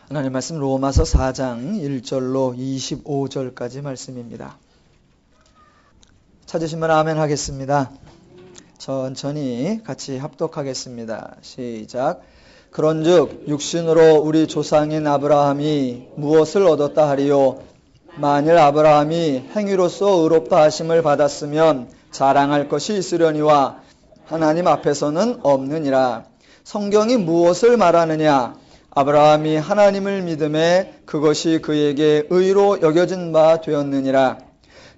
하나님 말씀 로마서 4장 1절로 25절까지 말씀입니다. 찾으시면 아멘 하겠습니다. 천천히 같이 합독하겠습니다. 시작. 그런즉 육신으로 우리 조상인 아브라함이 무엇을 얻었다 하리요? 만일 아브라함이 행위로서 의롭다 하심을 받았으면 자랑할 것이 있으려니와 하나님 앞에서는 없느니라. 성경이 무엇을 말하느냐? 아브라함이 하나님을 믿음에 그것이 그에게 의로 여겨진 바 되었느니라.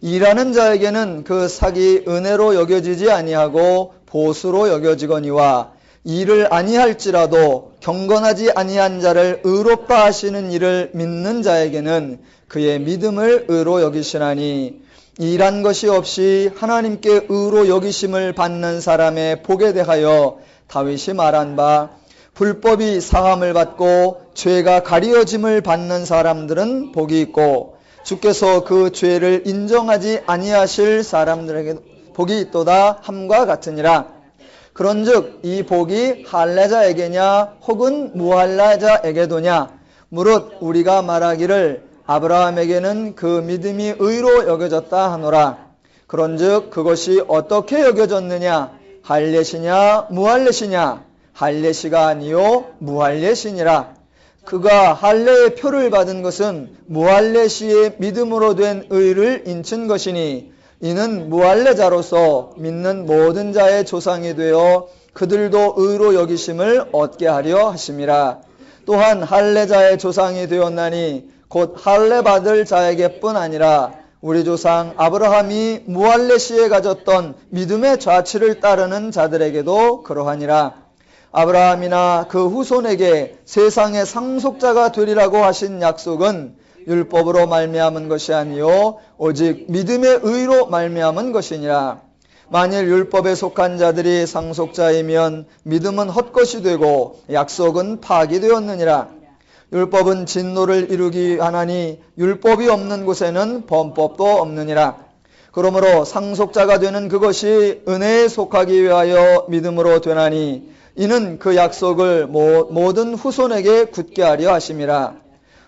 일하는 자에게는 그 삭이 은혜로 여겨지지 아니하고 보수로 여겨지거니와 일을 아니할지라도 경건하지 아니한 자를 의롭다 하시는 이를 믿는 자에게는 그의 믿음을 의로 여기시나니 일한 것이 없이 하나님께 의로 여기심을 받는 사람의 복에 대하여 다윗이 말한 바 불법이 사함을 받고 죄가 가리어짐을 받는 사람들은 복이 있고 주께서 그 죄를 인정하지 아니하실 사람들에게 복이 있도다 함과 같으니라. 그런즉 이 복이 할례자에게냐 혹은 무할례자에게도냐? 무릇 우리가 말하기를 아브라함에게는 그 믿음이 의로 여겨졌다 하노라. 그런즉 그것이 어떻게 여겨졌느냐? 할례시냐 무할례시냐? 할례시가 아니요 무할례시니라. 그가 할례의 표를 받은 것은 무할례시의 믿음으로 된 의를 인친 것이니 이는 무할례자로서 믿는 모든 자의 조상이 되어 그들도 의로 여기심을 얻게 하려 하심이라. 또한 할례자의 조상이 되었나니 곧 할례 받을 자에게뿐 아니라 우리 조상 아브라함이 무할례시에 가졌던 믿음의 좌치를 따르는 자들에게도 그러하니라. 아브라함이나 그 후손에게 세상의 상속자가 되리라고 하신 약속은 율법으로 말미암은 것이 아니요 오직 믿음의 의로 말미암은 것이니라. 만일 율법에 속한 자들이 상속자이면 믿음은 헛것이 되고 약속은 파기되었느니라. 율법은 진노를 이루기 하나니 율법이 없는 곳에는 범법도 없느니라. 그러므로 상속자가 되는 그것이 은혜에 속하기 위하여 믿음으로 되나니 이는 그 약속을 모든 후손에게 굳게 하려 하심이라.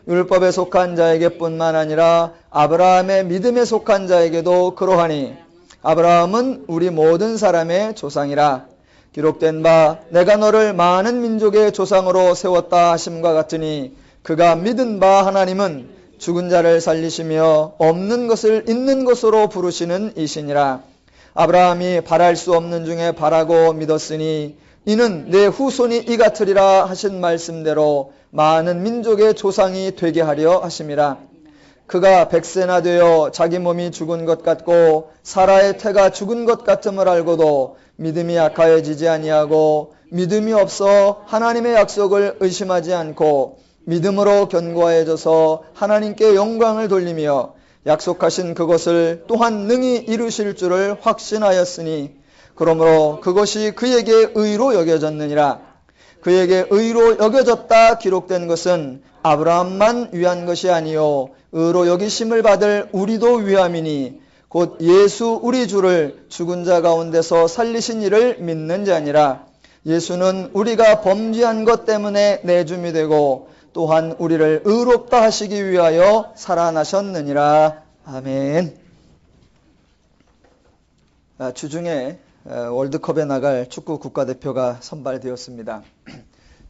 율법에 속한 자에게 뿐만 아니라 아브라함의 믿음에 속한 자에게도 그러하니 아브라함은 우리 모든 사람의 조상이라. 기록된 바 내가 너를 많은 민족의 조상으로 세웠다 하심과 같으니 그가 믿은 바 하나님은 죽은 자를 살리시며 없는 것을 있는 것으로 부르시는 이시니라. 아브라함이 바랄 수 없는 중에 바라고 믿었으니 이는 내 후손이 이 같으리라 하신 말씀대로 많은 민족의 조상이 되게 하려 하심이라. 그가 100세나 되어 자기 몸이 죽은 것 같고 사라의 태가 죽은 것 같음을 알고도 믿음이 약하여지지 아니하고 믿음이 없어 하나님의 약속을 의심하지 않고 믿음으로 견고해져서 하나님께 영광을 돌리며 약속하신 그것을 또한 능히 이루실 줄을 확신하였으니 그러므로 그것이 그에게 의로 여겨졌느니라. 그에게 의로 여겨졌다 기록된 것은 아브라함만 위한 것이 아니요 의로 여기심을 받을 우리도 위함이니 곧 예수 우리 주를 죽은 자 가운데서 살리신 이를 믿는 자니라. 예수는 우리가 범죄한 것 때문에 내줌이 되고 또한 우리를 의롭다 하시기 위하여 살아나셨느니라. 아멘. 주중에 월드컵에 나갈 축구 국가대표가 선발되었습니다.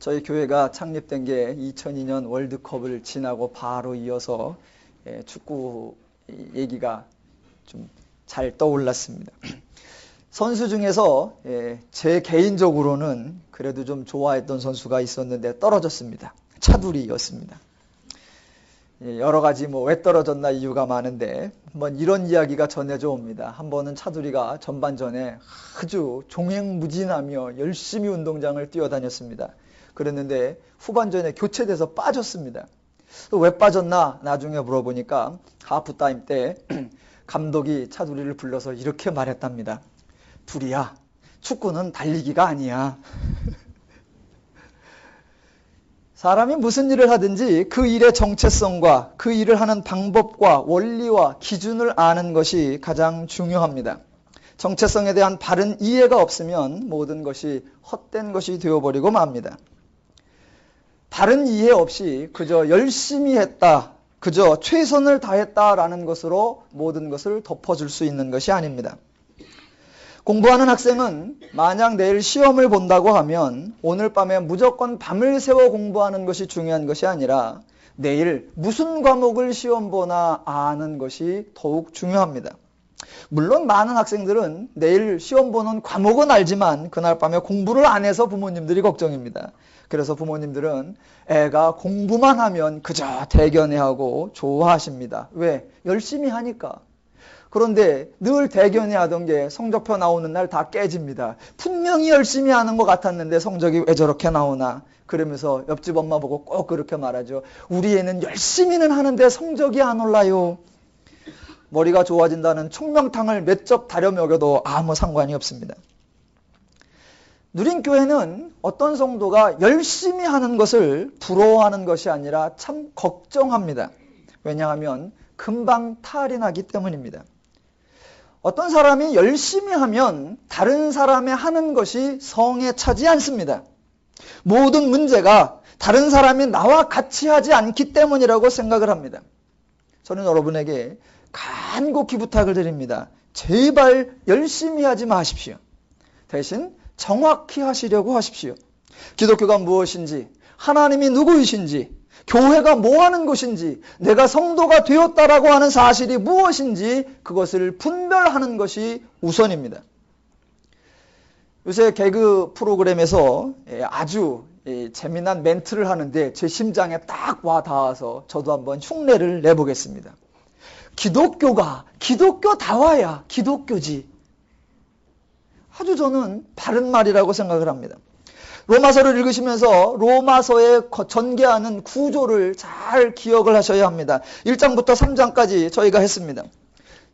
저희 교회가 창립된 게 2002년 월드컵을 지나고 바로 이어서 축구 얘기가 좀 잘 떠올랐습니다. 선수 중에서 제 개인적으로는 그래도 좀 좋아했던 선수가 있었는데 떨어졌습니다. 차두리였습니다. 여러 가지 왜 떨어졌나 이유가 많은데 한번 이런 이야기가 전해져 옵니다. 한 번은 차두리가 전반전에 아주 종횡무진하며 열심히 운동장을 뛰어다녔습니다. 그랬는데 후반전에 교체돼서 빠졌습니다. 왜 빠졌나 나중에 물어보니까 하프타임 때 감독이 차두리를 불러서 이렇게 말했답니다. 두리야, 축구는 달리기가 아니야. 사람이 무슨 일을 하든지 그 일의 정체성과 그 일을 하는 방법과 원리와 기준을 아는 것이 가장 중요합니다. 정체성에 대한 바른 이해가 없으면 모든 것이 헛된 것이 되어버리고 맙니다. 바른 이해 없이 그저 열심히 했다, 그저 최선을 다했다라는 것으로 모든 것을 덮어줄 수 있는 것이 아닙니다. 공부하는 학생은 만약 내일 시험을 본다고 하면 오늘 밤에 무조건 밤을 새워 공부하는 것이 중요한 것이 아니라 내일 무슨 과목을 시험 보나 아는 것이 더욱 중요합니다. 물론 많은 학생들은 내일 시험 보는 과목은 알지만 그날 밤에 공부를 안 해서 부모님들이 걱정입니다. 그래서 부모님들은 애가 공부만 하면 그저 대견해하고 좋아하십니다. 왜? 열심히 하니까. 그런데 늘 대견해하던 게 성적표 나오는 날 다 깨집니다. 분명히 열심히 하는 것 같았는데 성적이 왜 저렇게 나오나. 그러면서 옆집 엄마 보고 꼭 그렇게 말하죠. 우리 애는 열심히는 하는데 성적이 안 올라요. 머리가 좋아진다는 총명탕을 몇 접 다려 먹여도 아무 상관이 없습니다. 누린교회는 어떤 성도가 열심히 하는 것을 부러워하는 것이 아니라 참 걱정합니다. 왜냐하면 금방 탈이 나기 때문입니다. 어떤 사람이 열심히 하면 다른 사람의 하는 것이 성에 차지 않습니다. 모든 문제가 다른 사람이 나와 같이 하지 않기 때문이라고 생각을 합니다. 저는 여러분에게 간곡히 부탁을 드립니다. 제발 열심히 하지 마십시오. 대신 정확히 하시려고 하십시오. 기독교가 무엇인지, 하나님이 누구이신지, 교회가 뭐 하는 곳인지, 내가 성도가 되었다라고 하는 사실이 무엇인지 그것을 분별하는 것이 우선입니다. 요새 개그 프로그램에서 아주 재미난 멘트를 하는데 제 심장에 딱 와 닿아서 저도 한번 흉내를 내보겠습니다. 기독교가 기독교다워야 기독교지. 아주 저는 바른 말이라고 생각을 합니다. 로마서를 읽으시면서 로마서에 전개하는 구조를 잘 기억을 하셔야 합니다. 1장부터 3장까지 저희가 했습니다.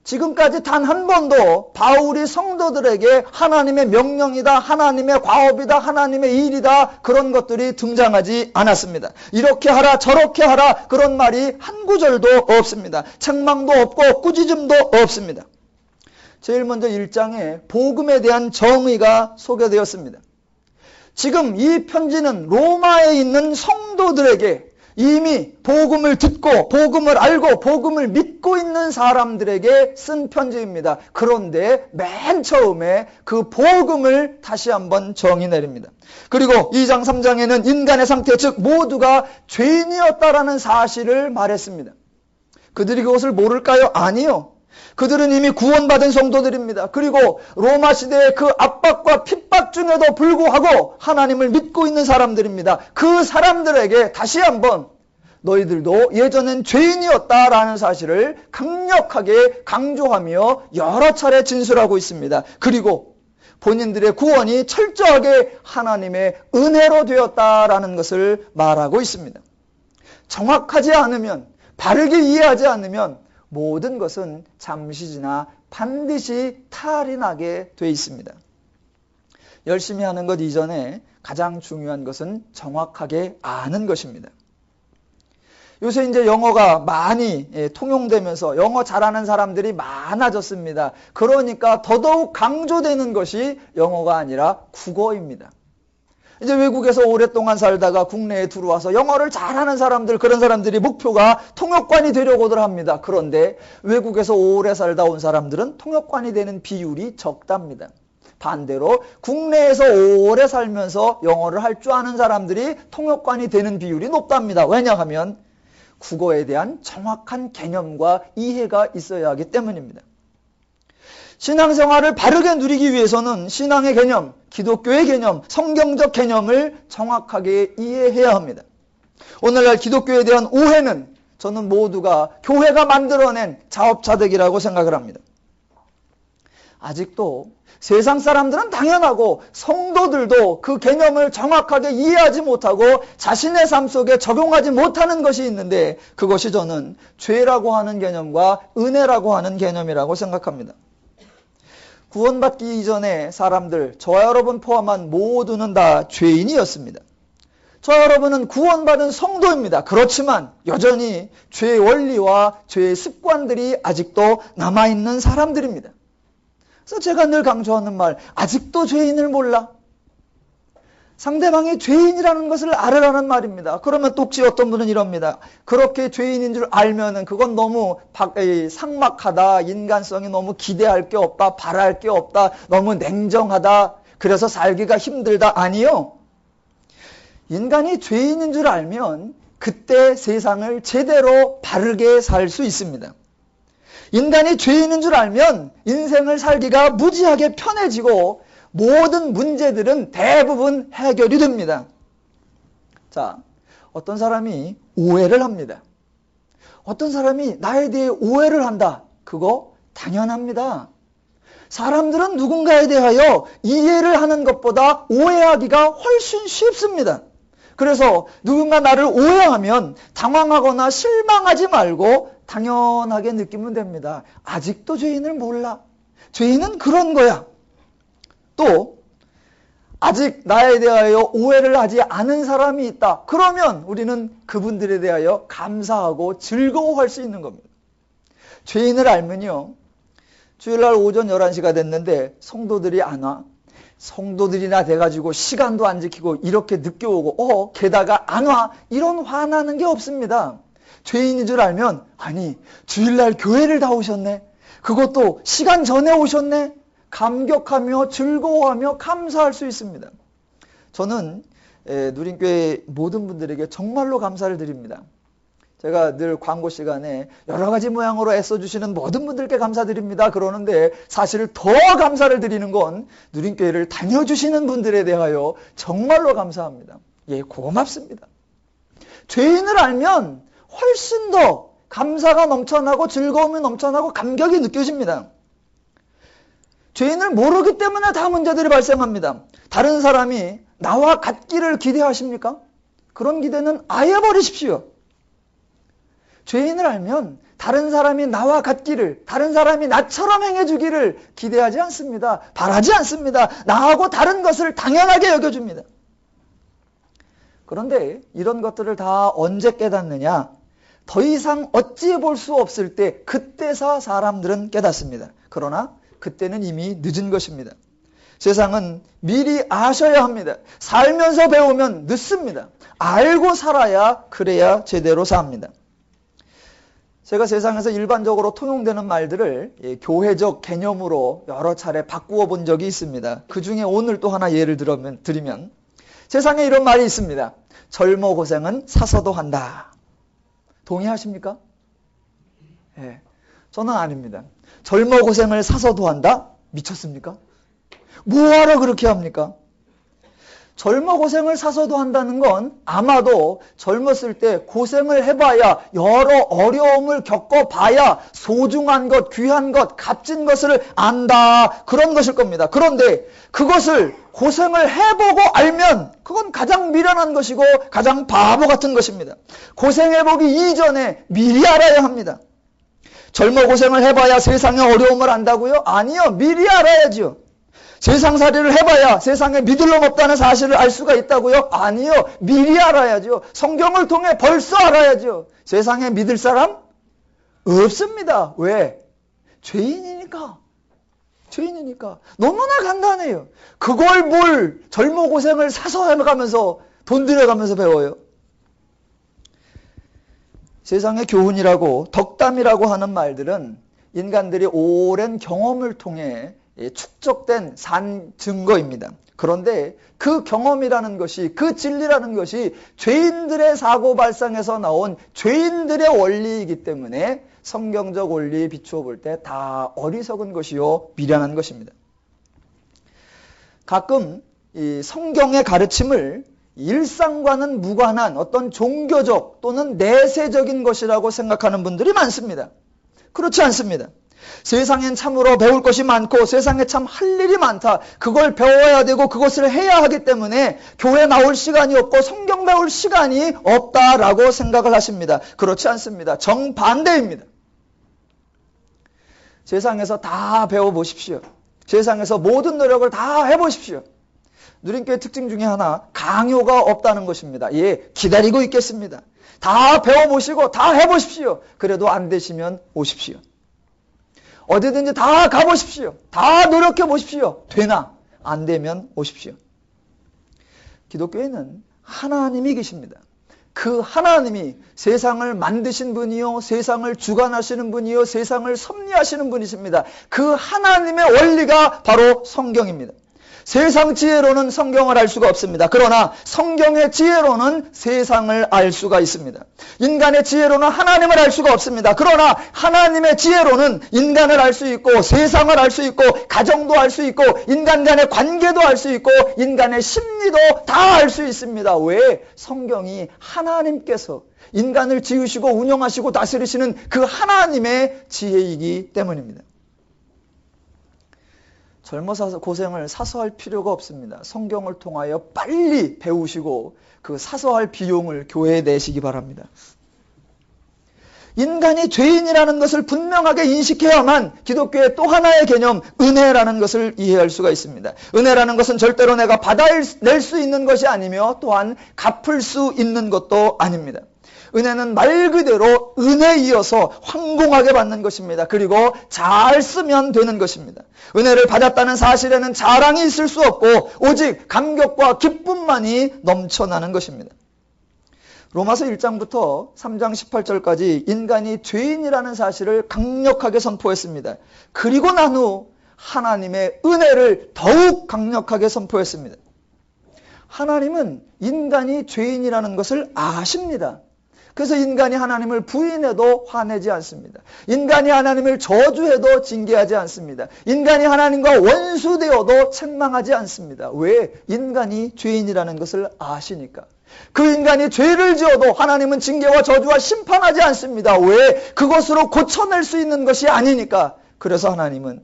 지금까지 단 한 번도 바울이 성도들에게 하나님의 명령이다, 하나님의 과업이다, 하나님의 일이다 그런 것들이 등장하지 않았습니다. 이렇게 하라 저렇게 하라 그런 말이 한 구절도 없습니다. 책망도 없고 꾸짖음도 없습니다. 제일 먼저 1장에 복음에 대한 정의가 소개되었습니다. 지금 이 편지는 로마에 있는 성도들에게 이미 복음을 듣고 복음을 알고 복음을 믿고 있는 사람들에게 쓴 편지입니다. 그런데 맨 처음에 그 복음을 다시 한번 정의 내립니다. 그리고 2장 3장에는 인간의 상태 즉 모두가 죄인이었다라는 사실을 말했습니다. 그들이 그것을 모를까요? 아니요. 그들은 이미 구원받은 성도들입니다. 그리고 로마 시대의 그 압박과 핍박 중에도 불구하고 하나님을 믿고 있는 사람들입니다. 그 사람들에게 다시 한번 너희들도 예전엔 죄인이었다라는 사실을 강력하게 강조하며 여러 차례 진술하고 있습니다. 그리고 본인들의 구원이 철저하게 하나님의 은혜로 되었다라는 것을 말하고 있습니다. 정확하지 않으면, 바르게 이해하지 않으면 모든 것은 잠시 지나 반드시 탈이 나게 돼 있습니다. 열심히 하는 것 이전에 가장 중요한 것은 정확하게 아는 것입니다. 요새 이제 영어가 많이 통용되면서 영어 잘하는 사람들이 많아졌습니다. 그러니까 더더욱 강조되는 것이 영어가 아니라 국어입니다. 이제 외국에서 오랫동안 살다가 국내에 들어와서 영어를 잘하는 사람들, 그런 사람들이 목표가 통역관이 되려고들 합니다. 그런데 외국에서 오래 살다 온 사람들은 통역관이 되는 비율이 적답니다. 반대로 국내에서 오래 살면서 영어를 할 줄 아는 사람들이 통역관이 되는 비율이 높답니다. 왜냐하면 국어에 대한 정확한 개념과 이해가 있어야 하기 때문입니다. 신앙생활을 바르게 누리기 위해서는 신앙의 개념, 기독교의 개념, 성경적 개념을 정확하게 이해해야 합니다. 오늘날 기독교에 대한 오해는 저는 모두가 교회가 만들어낸 자업자득이라고 생각을 합니다. 아직도 세상 사람들은 당연하고 성도들도 그 개념을 정확하게 이해하지 못하고 자신의 삶 속에 적용하지 못하는 것이 있는데 그것이 저는 죄라고 하는 개념과 은혜라고 하는 개념이라고 생각합니다. 구원받기 이전에 사람들, 저와 여러분 포함한 모두는 다 죄인이었습니다. 저와 여러분은 구원받은 성도입니다. 그렇지만 여전히 죄의 원리와 죄의 습관들이 아직도 남아있는 사람들입니다. 그래서 제가 늘 강조하는 말, 아직도 죄인을 몰라? 상대방이 죄인이라는 것을 알으라는 말입니다. 그러면 똑지 어떤 분은 이럽니다. 그렇게 죄인인 줄 알면은 그건 너무 삭막하다. 인간성이 너무 기대할 게 없다. 바랄 게 없다. 너무 냉정하다. 그래서 살기가 힘들다. 아니요. 인간이 죄인인 줄 알면 그때 세상을 제대로 바르게 살 수 있습니다. 인간이 죄인인 줄 알면 인생을 살기가 무지하게 편해지고 모든 문제들은 대부분 해결이 됩니다. 자, 어떤 사람이 오해를 합니다. 어떤 사람이 나에 대해 오해를 한다. 그거 당연합니다. 사람들은 누군가에 대하여 이해를 하는 것보다 오해하기가 훨씬 쉽습니다. 그래서 누군가 나를 오해하면 당황하거나 실망하지 말고 당연하게 느끼면 됩니다. 아직도 죄인을 몰라. 죄인은 그런 거야. 또 아직 나에 대하여 오해를 하지 않은 사람이 있다. 그러면 우리는 그분들에 대하여 감사하고 즐거워할 수 있는 겁니다. 죄인을 알면요. 주일날 오전 11시가 됐는데 성도들이 안 와. 성도들이나 돼가지고 시간도 안 지키고 이렇게 늦게 오고 게다가 안 와. 이런 화나는 게 없습니다. 죄인인 줄 알면 아니 주일날 교회를 다 오셨네. 그것도 시간 전에 오셨네. 감격하며 즐거워하며 감사할 수 있습니다. 저는 누린교회 모든 분들에게 정말로 감사를 드립니다. 제가 늘 광고 시간에 여러 가지 모양으로 애써주시는 모든 분들께 감사드립니다. 그러는데 사실 더 감사를 드리는 건 누린교회를 다녀주시는 분들에 대하여 정말로 감사합니다. 예, 고맙습니다. 죄인을 알면 훨씬 더 감사가 넘쳐나고 즐거움이 넘쳐나고 감격이 느껴집니다. 죄인을 모르기 때문에 다 문제들이 발생합니다. 다른 사람이 나와 같기를 기대하십니까? 그런 기대는 아예 버리십시오. 죄인을 알면 다른 사람이 나와 같기를, 다른 사람이 나처럼 행해주기를 기대하지 않습니다. 바라지 않습니다. 나하고 다른 것을 당연하게 여겨줍니다. 그런데 이런 것들을 다 언제 깨닫느냐? 더 이상 어찌 볼 수 없을 때 그때서 사람들은 깨닫습니다. 그러나 그때는 이미 늦은 것입니다. 세상은 미리 아셔야 합니다. 살면서 배우면 늦습니다. 알고 살아야 그래야 제대로 삽니다. 제가 세상에서 일반적으로 통용되는 말들을 교회적 개념으로 여러 차례 바꾸어 본 적이 있습니다. 그 중에 오늘 또 하나 예를 드리면 세상에 이런 말이 있습니다. 젊어 고생은 사서도 한다. 동의하십니까? 예, 저는 아닙니다. 젊어 고생을 사서도 한다? 미쳤습니까? 뭐하러 그렇게 합니까? 젊어 고생을 사서도 한다는 건 아마도 젊었을 때 고생을 해봐야 여러 어려움을 겪어봐야 소중한 것, 귀한 것, 값진 것을 안다. 그런 것일 겁니다. 그런데 그것을 고생을 해보고 알면 그건 가장 미련한 것이고 가장 바보 같은 것입니다. 고생해보기 이전에 미리 알아야 합니다. 젊어 고생을 해봐야 세상의 어려움을 안다고요? 아니요. 미리 알아야죠. 세상살이를 해봐야 세상에 믿을 놈 없다는 사실을 알 수가 있다고요? 아니요. 미리 알아야죠. 성경을 통해 벌써 알아야죠. 세상에 믿을 사람? 없습니다. 왜? 죄인이니까. 죄인이니까. 너무나 간단해요. 그걸 뭘 젊어 고생을 사서 해가면서 돈 들여가면서 배워요. 세상의 교훈이라고 덕담이라고 하는 말들은 인간들이 오랜 경험을 통해 축적된 산 증거입니다. 그런데 그 경험이라는 것이, 그 진리라는 것이 죄인들의 사고발상에서 나온 죄인들의 원리이기 때문에 성경적 원리에 비추어 볼 때 다 어리석은 것이요 미련한 것입니다. 가끔 이 성경의 가르침을 일상과는 무관한 어떤 종교적 또는 내세적인 것이라고 생각하는 분들이 많습니다. 그렇지 않습니다. 세상엔 참으로 배울 것이 많고 세상에 참 할 일이 많다. 그걸 배워야 되고 그것을 해야 하기 때문에 교회 나올 시간이 없고 성경 배울 시간이 없다라고 생각을 하십니다. 그렇지 않습니다. 정반대입니다. 세상에서 다 배워보십시오. 세상에서 모든 노력을 다 해보십시오. 누린교회 특징 중에 하나, 강요가 없다는 것입니다. 예, 기다리고 있겠습니다. 다 배워보시고 다 해보십시오. 그래도 안 되시면 오십시오. 어디든지 다 가보십시오. 다 노력해 보십시오. 되나? 안 되면 오십시오. 기독교에는 하나님이 계십니다. 그 하나님이 세상을 만드신 분이요, 세상을 주관하시는 분이요, 세상을 섭리하시는 분이십니다. 그 하나님의 원리가 바로 성경입니다. 세상 지혜로는 성경을 알 수가 없습니다. 그러나 성경의 지혜로는 세상을 알 수가 있습니다. 인간의 지혜로는 하나님을 알 수가 없습니다. 그러나 하나님의 지혜로는 인간을 알 수 있고, 세상을 알 수 있고, 가정도 알 수 있고, 인간 간의 관계도 알 수 있고, 인간의 심리도 다 알 수 있습니다. 왜? 성경이 하나님께서 인간을 지으시고 운영하시고 다스리시는 그 하나님의 지혜이기 때문입니다. 젊어서 고생을 사서할 필요가 없습니다. 성경을 통하여 빨리 배우시고 그 사서할 비용을 교회에 내시기 바랍니다. 인간이 죄인이라는 것을 분명하게 인식해야만 기독교의 또 하나의 개념, 은혜라는 것을 이해할 수가 있습니다. 은혜라는 것은 절대로 내가 받아낼 수 있는 것이 아니며 또한 갚을 수 있는 것도 아닙니다. 은혜는 말 그대로 은혜이어서 황공하게 받는 것입니다. 그리고 잘 쓰면 되는 것입니다. 은혜를 받았다는 사실에는 자랑이 있을 수 없고 오직 감격과 기쁨만이 넘쳐나는 것입니다. 로마서 1장부터 3장 18절까지 인간이 죄인이라는 사실을 강력하게 선포했습니다. 그리고 난 후 하나님의 은혜를 더욱 강력하게 선포했습니다. 하나님은 인간이 죄인이라는 것을 아십니다. 그래서 인간이 하나님을 부인해도 화내지 않습니다. 인간이 하나님을 저주해도 징계하지 않습니다. 인간이 하나님과 원수되어도 책망하지 않습니다. 왜? 인간이 죄인이라는 것을 아시니까. 그 인간이 죄를 지어도 하나님은 징계와 저주와 심판하지 않습니다. 왜? 그것으로 고쳐낼 수 있는 것이 아니니까. 그래서 하나님은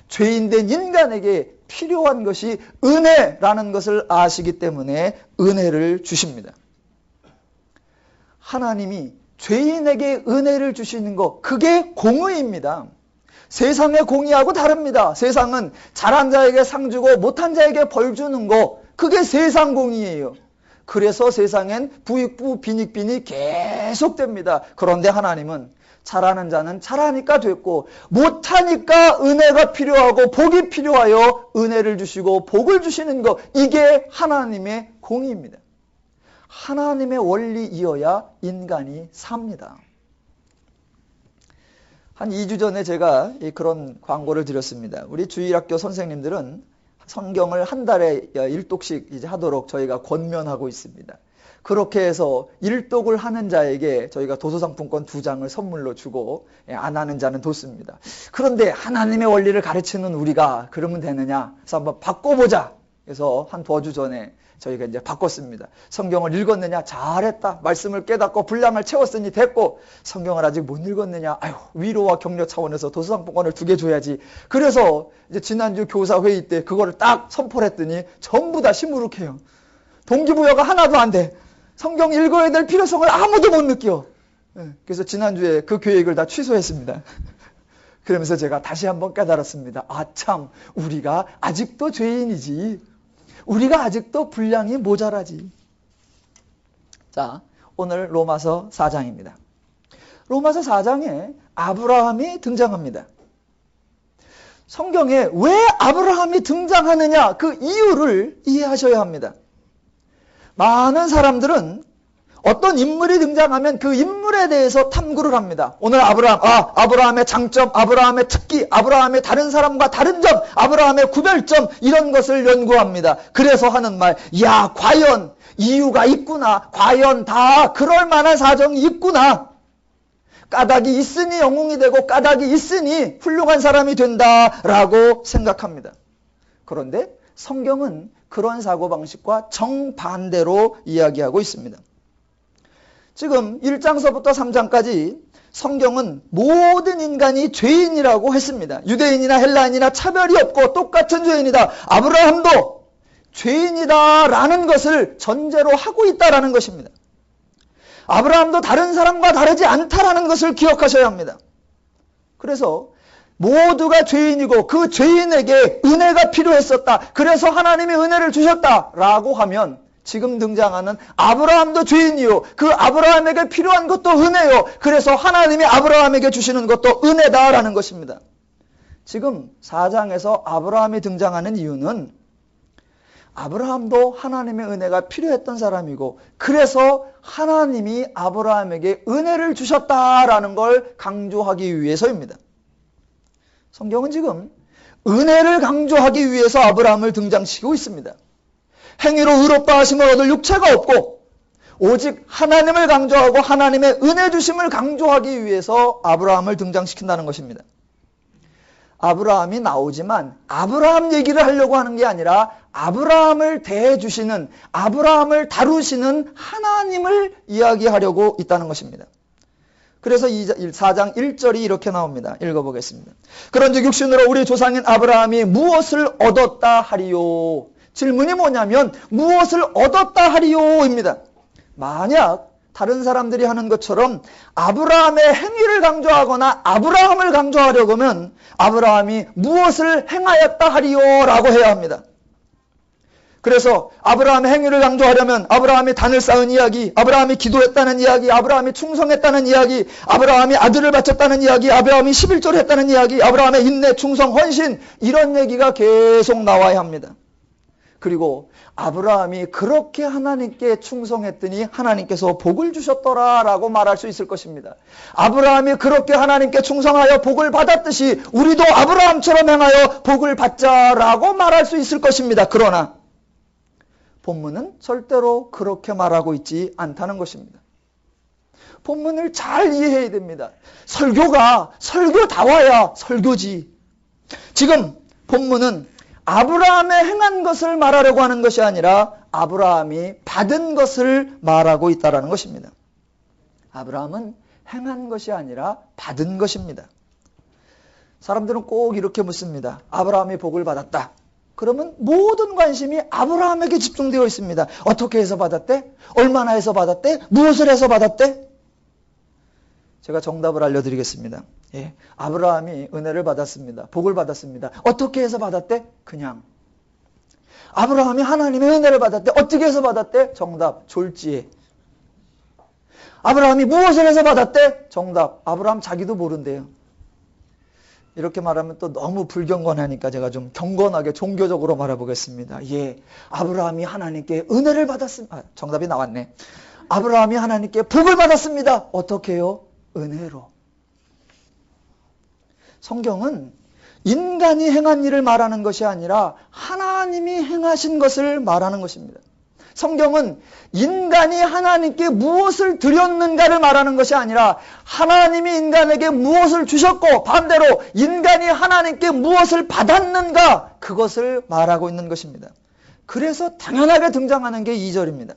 죄인된 인간에게 필요한 것이 은혜라는 것을 아시기 때문에 은혜를 주십니다. 하나님이 죄인에게 은혜를 주시는 것, 그게 공의입니다. 세상의 공의하고 다릅니다. 세상은 잘한 자에게 상 주고 못한 자에게 벌 주는 거, 그게 세상 공의예요. 그래서 세상엔 부익부 빈익빈이 계속됩니다. 그런데 하나님은 잘하는 자는 잘하니까 됐고 못하니까 은혜가 필요하고 복이 필요하여 은혜를 주시고 복을 주시는 것, 이게 하나님의 공의입니다. 하나님의 원리이어야 인간이 삽니다. 한 2주 전에 제가 그런 광고를 드렸습니다. 우리 주일학교 선생님들은 성경을 한 달에 1독씩 이제 하도록 저희가 권면하고 있습니다. 그렇게 해서 1독을 하는 자에게 저희가 도서상품권 2장을 선물로 주고 안 하는 자는 뒀습니다. 그런데 하나님의 원리를 가르치는 우리가 그러면 되느냐? 그래서 한번 바꿔보자. 그래서 한 2주 전에 저희가 이제 바꿨습니다. 성경을 읽었느냐? 잘했다. 말씀을 깨닫고 분량을 채웠으니 됐고, 성경을 아직 못 읽었느냐? 아유, 위로와 격려 차원에서 도서상품권을 2개 줘야지. 그래서 이제 지난주 교사 회의 때 그거를 딱 선포를 했더니 전부 다 시무룩해요. 동기부여가 하나도 안 돼. 성경 읽어야 될 필요성을 아무도 못 느껴. 그래서 지난주에 그 계획을 다 취소했습니다. 그러면서 제가 다시 한번 깨달았습니다. 아, 참, 우리가 아직도 죄인이지. 우리가 아직도 분량이 모자라지. 자, 오늘 로마서 4장입니다. 로마서 4장에 아브라함이 등장합니다. 성경에 왜 아브라함이 등장하느냐, 그 이유를 이해하셔야 합니다. 많은 사람들은 어떤 인물이 등장하면 그 인물에 대해서 탐구를 합니다. 오늘 아브라함의 장점, 아브라함의 특기, 아브라함의 다른 사람과 다른 점, 아브라함의 구별점, 이런 것을 연구합니다. 그래서 하는 말, 야, 과연 이유가 있구나. 과연 다 그럴 만한 사정이 있구나. 까닭이 있으니 영웅이 되고 까닭이 있으니 훌륭한 사람이 된다라고 생각합니다. 그런데 성경은 그런 사고방식과 정반대로 이야기하고 있습니다. 지금 1장서부터 3장까지 성경은 모든 인간이 죄인이라고 했습니다. 유대인이나 헬라인이나 차별이 없고 똑같은 죄인이다. 아브라함도 죄인이다라는 것을 전제로 하고 있다라는 것입니다. 아브라함도 다른 사람과 다르지 않다라는 것을 기억하셔야 합니다. 그래서 모두가 죄인이고 그 죄인에게 은혜가 필요했었다. 그래서 하나님이 은혜를 주셨다라고 하면 지금 등장하는 아브라함도 죄인이요. 그 아브라함에게 필요한 것도 은혜요. 그래서 하나님이 아브라함에게 주시는 것도 은혜다라는 것입니다. 지금 4장에서 아브라함이 등장하는 이유는 아브라함도 하나님의 은혜가 필요했던 사람이고 그래서 하나님이 아브라함에게 은혜를 주셨다라는 걸 강조하기 위해서입니다. 성경은 지금 은혜를 강조하기 위해서 아브라함을 등장시키고 있습니다. 행위로 의롭다 하심을 얻을 육체가 없고 오직 하나님을 강조하고 하나님의 은혜 주심을 강조하기 위해서 아브라함을 등장시킨다는 것입니다. 아브라함이 나오지만 아브라함 얘기를 하려고 하는 게 아니라 아브라함을 대해주시는, 아브라함을 다루시는 하나님을 이야기하려고 있다는 것입니다. 그래서 4장 1절이 이렇게 나옵니다. 읽어보겠습니다. 그런즉 육신으로 우리 조상인 아브라함이 무엇을 얻었다 하리요? 질문이 뭐냐면 무엇을 얻었다 하리요입니다. 만약 다른 사람들이 하는 것처럼 아브라함의 행위를 강조하거나 아브라함을 강조하려고 하면 아브라함이 무엇을 행하였다 하리요라고 해야 합니다. 그래서 아브라함의 행위를 강조하려면 아브라함이 단을 쌓은 이야기, 아브라함이 기도했다는 이야기, 아브라함이 충성했다는 이야기, 아브라함이 아들을 바쳤다는 이야기, 아브라함이 11조를 했다는 이야기, 아브라함의 인내, 충성, 헌신 이런 얘기가 계속 나와야 합니다. 그리고 아브라함이 그렇게 하나님께 충성했더니 하나님께서 복을 주셨더라라고 말할 수 있을 것입니다. 아브라함이 그렇게 하나님께 충성하여 복을 받았듯이 우리도 아브라함처럼 행하여 복을 받자라고 말할 수 있을 것입니다. 그러나 본문은 절대로 그렇게 말하고 있지 않다는 것입니다. 본문을 잘 이해해야 됩니다. 설교가 설교다워야 설교지. 지금 본문은 아브라함의 행한 것을 말하려고 하는 것이 아니라 아브라함이 받은 것을 말하고 있다는 것입니다. 아브라함은 행한 것이 아니라 받은 것입니다. 사람들은 꼭 이렇게 묻습니다. 아브라함이 복을 받았다. 그러면 모든 관심이 아브라함에게 집중되어 있습니다. 어떻게 해서 받았대? 얼마나 해서 받았대? 무엇을 해서 받았대? 제가 정답을 알려드리겠습니다. 예, 아브라함이 은혜를 받았습니다. 복을 받았습니다. 어떻게 해서 받았대? 그냥. 아브라함이 하나님의 은혜를 받았대. 어떻게 해서 받았대? 정답, 졸지에. 아브라함이 무엇을 해서 받았대? 정답, 아브라함 자기도 모른대요. 이렇게 말하면 또 너무 불경건하니까 제가 좀 경건하게 종교적으로 말해보겠습니다. 예, 아브라함이 하나님께 은혜를 받았습니다. 정답이 나왔네. 아브라함이 하나님께 복을 받았습니다. 어떻게 해요? 은혜로. 성경은 인간이 행한 일을 말하는 것이 아니라 하나님이 행하신 것을 말하는 것입니다. 성경은 인간이 하나님께 무엇을 드렸는가를 말하는 것이 아니라 하나님이 인간에게 무엇을 주셨고 반대로 인간이 하나님께 무엇을 받았는가 그것을 말하고 있는 것입니다. 그래서 당연하게 등장하는 게 2절입니다.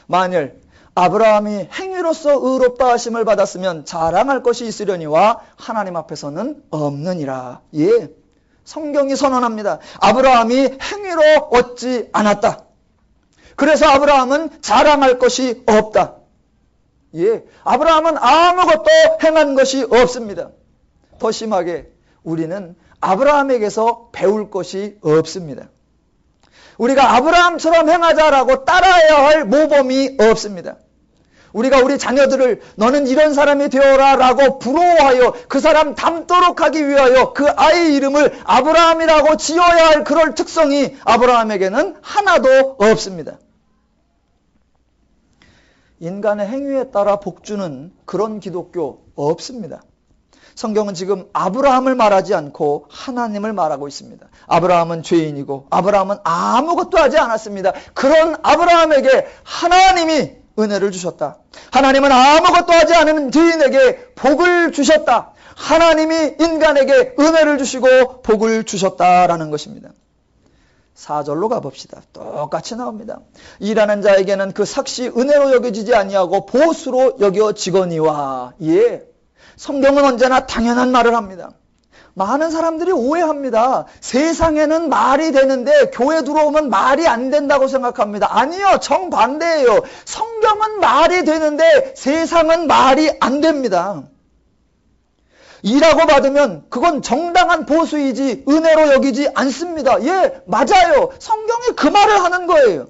만일 아브라함이 행위로서 의롭다 하심을 받았으면 자랑할 것이 있으려니와 하나님 앞에서는 없느니라. 예, 성경이 선언합니다. 아브라함이 행위로 얻지 않았다. 그래서 아브라함은 자랑할 것이 없다. 예, 아브라함은 아무것도 행한 것이 없습니다. 더 심하게 우리는 아브라함에게서 배울 것이 없습니다. 우리가 아브라함처럼 행하자라고 따라야 할 모범이 없습니다. 우리가 우리 자녀들을 너는 이런 사람이 되어라 라고 부러워하여 그 사람 닮도록 하기 위하여 그 아이의 이름을 아브라함이라고 지어야 할 그럴 특성이 아브라함에게는 하나도 없습니다. 인간의 행위에 따라 복주는 그런 기독교 없습니다. 성경은 지금 아브라함을 말하지 않고 하나님을 말하고 있습니다. 아브라함은 죄인이고 아브라함은 아무것도 하지 않았습니다. 그런 아브라함에게 하나님이 은혜를 주셨다. 하나님은 아무것도 하지 않은 죄인에게 복을 주셨다. 하나님이 인간에게 은혜를 주시고 복을 주셨다라는 것입니다. 4절로 가봅시다. 똑같이 나옵니다. 일하는 자에게는 그 삭시 은혜로 여겨지지 아니하고 보수로 여겨지거니와. 예, 성경은 언제나 당연한 말을 합니다. 많은 사람들이 오해합니다. 세상에는 말이 되는데 교회 들어오면 말이 안 된다고 생각합니다. 아니요, 정반대예요. 성경은 말이 되는데 세상은 말이 안 됩니다. 일하고 받으면 그건 정당한 보수이지 은혜로 여기지 않습니다. 예, 맞아요. 성경이 그 말을 하는 거예요.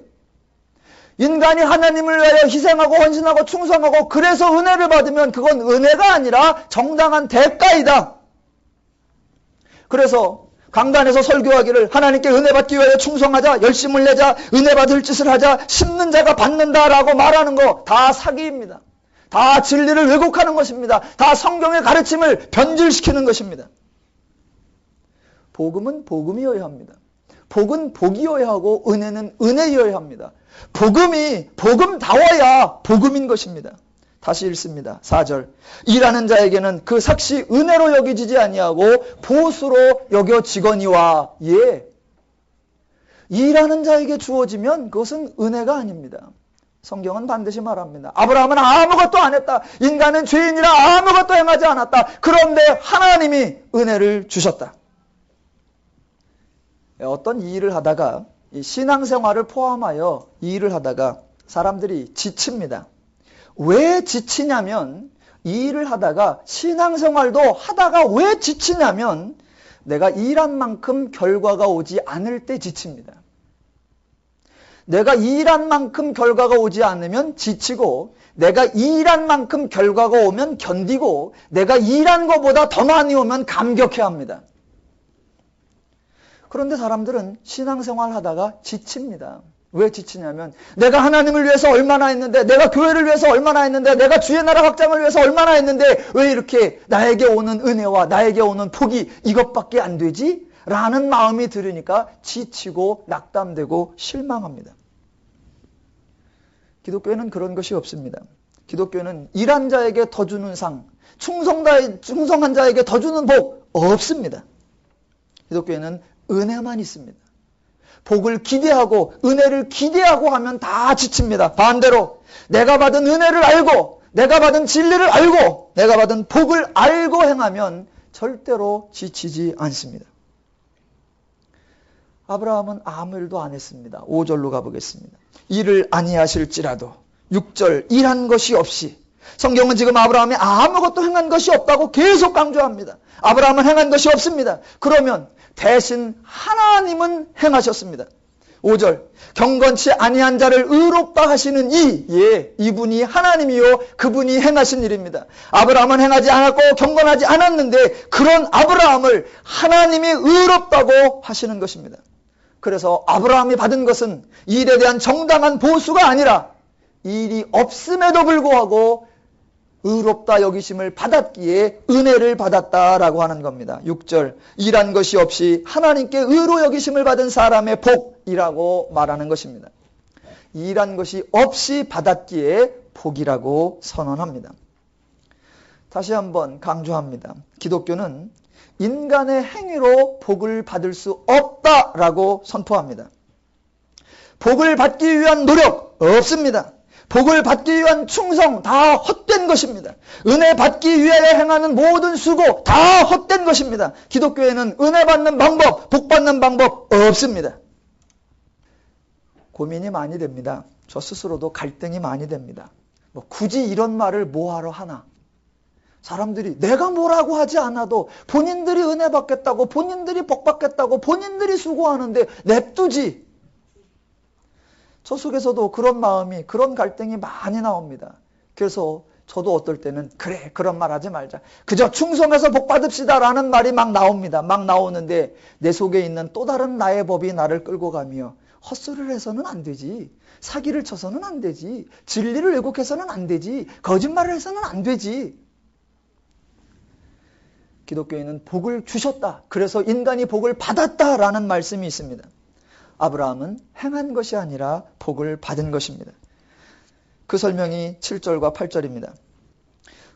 인간이 하나님을 위하여 희생하고 헌신하고 충성하고 그래서 은혜를 받으면 그건 은혜가 아니라 정당한 대가이다. 그래서 강단에서 설교하기를 하나님께 은혜 받기 위하여 충성하자, 열심을 내자, 은혜 받을 짓을 하자, 심는 자가 받는다라고 말하는 거 다 사기입니다. 다 진리를 왜곡하는 것입니다. 다 성경의 가르침을 변질시키는 것입니다. 복음은 복음이어야 합니다. 복은 복이어야 하고 은혜는 은혜여야 합니다. 복음이 복음다워야 복음인 것입니다. 다시 읽습니다. 4절. 일하는 자에게는 그 삭시 은혜로 여기지지 아니하고 보수로 여겨지거니와. 예. 일하는 자에게 주어지면 그것은 은혜가 아닙니다. 성경은 반드시 말합니다. 아브라함은 아무것도 안 했다. 인간은 죄인이라 아무것도 행하지 않았다. 그런데 하나님이 은혜를 주셨다. 어떤 일을 하다가 이 신앙생활을 포함하여 이 일을 하다가 사람들이 지칩니다. 왜 지치냐면 이 일을 하다가 신앙생활도 하다가 왜 지치냐면 내가 일한 만큼 결과가 오지 않을 때 지칩니다. 내가 일한 만큼 결과가 오지 않으면 지치고 내가 일한 만큼 결과가 오면 견디고 내가 일한 것보다 더 많이 오면 감격해합니다. 그런데 사람들은 신앙생활 하다가 지칩니다. 왜 지치냐면 내가 하나님을 위해서 얼마나 했는데 내가 교회를 위해서 얼마나 했는데 내가 주의 나라 확장을 위해서 얼마나 했는데 왜 이렇게 나에게 오는 은혜와 나에게 오는 복이 이것밖에 안 되지? 라는 마음이 들으니까 지치고 낙담되고 실망합니다. 기독교에는 그런 것이 없습니다. 기독교는 일한 자에게 더 주는 상, 충성한 자에게 더 주는 복 없습니다. 기독교에는 은혜만 있습니다. 복을 기대하고 은혜를 기대하고 하면 다 지칩니다. 반대로 내가 받은 은혜를 알고 내가 받은 진리를 알고 내가 받은 복을 알고 행하면 절대로 지치지 않습니다. 아브라함은 아무 일도 안 했습니다. 5절로 가보겠습니다. 일을 아니하실지라도 6절 일한 것이 없이 성경은 지금 아브라함이 아무것도 행한 것이 없다고 계속 강조합니다. 아브라함은 행한 것이 없습니다. 그러면 대신 하나님은 행하셨습니다. 5절 경건치 아니한 자를 의롭다 하시는 이분이 하나님이요 그분이 행하신 일입니다. 아브라함은 행하지 않았고 경건하지 않았는데 그런 아브라함을 하나님이 의롭다고 하시는 것입니다. 그래서 아브라함이 받은 것은 일에 대한 정당한 보수가 아니라 일이 없음에도 불구하고 의롭다 여기심을 받았기에 은혜를 받았다라고 하는 겁니다. 6절 일한 것이 없이 하나님께 의로 여기심을 받은 사람의 복이라고 말하는 것입니다. 일한 것이 없이 받았기에 복이라고 선언합니다. 다시 한번 강조합니다. 기독교는 인간의 행위로 복을 받을 수 없다라고 선포합니다. 복을 받기 위한 노력 없습니다. 복을 받기 위한 충성 다 헛된 것입니다. 은혜 받기 위하여 행하는 모든 수고 다 헛된 것입니다. 기독교에는 은혜 받는 방법, 복 받는 방법 없습니다. 고민이 많이 됩니다. 저 스스로도 갈등이 많이 됩니다. 굳이 이런 말을 뭐하러 하나? 사람들이 내가 뭐라고 하지 않아도 본인들이 은혜 받겠다고 본인들이 복 받겠다고 본인들이 수고하는데 냅두지. 저 속에서도 그런 마음이 그런 갈등이 많이 나옵니다. 그래서 저도 어떨 때는 그래 그런 말 하지 말자. 그저 충성해서 복 받읍시다 라는 말이 막 나옵니다. 막 나오는데 내 속에 있는 또 다른 나의 법이 나를 끌고 가며 헛소리를 해서는 안 되지. 사기를 쳐서는 안 되지. 진리를 왜곡해서는 안 되지. 거짓말을 해서는 안 되지. 기독교에는 복을 주셨다. 그래서 인간이 복을 받았다라는 말씀이 있습니다. 아브라함은 행한 것이 아니라 복을 받은 것입니다. 그 설명이 7절과 8절입니다.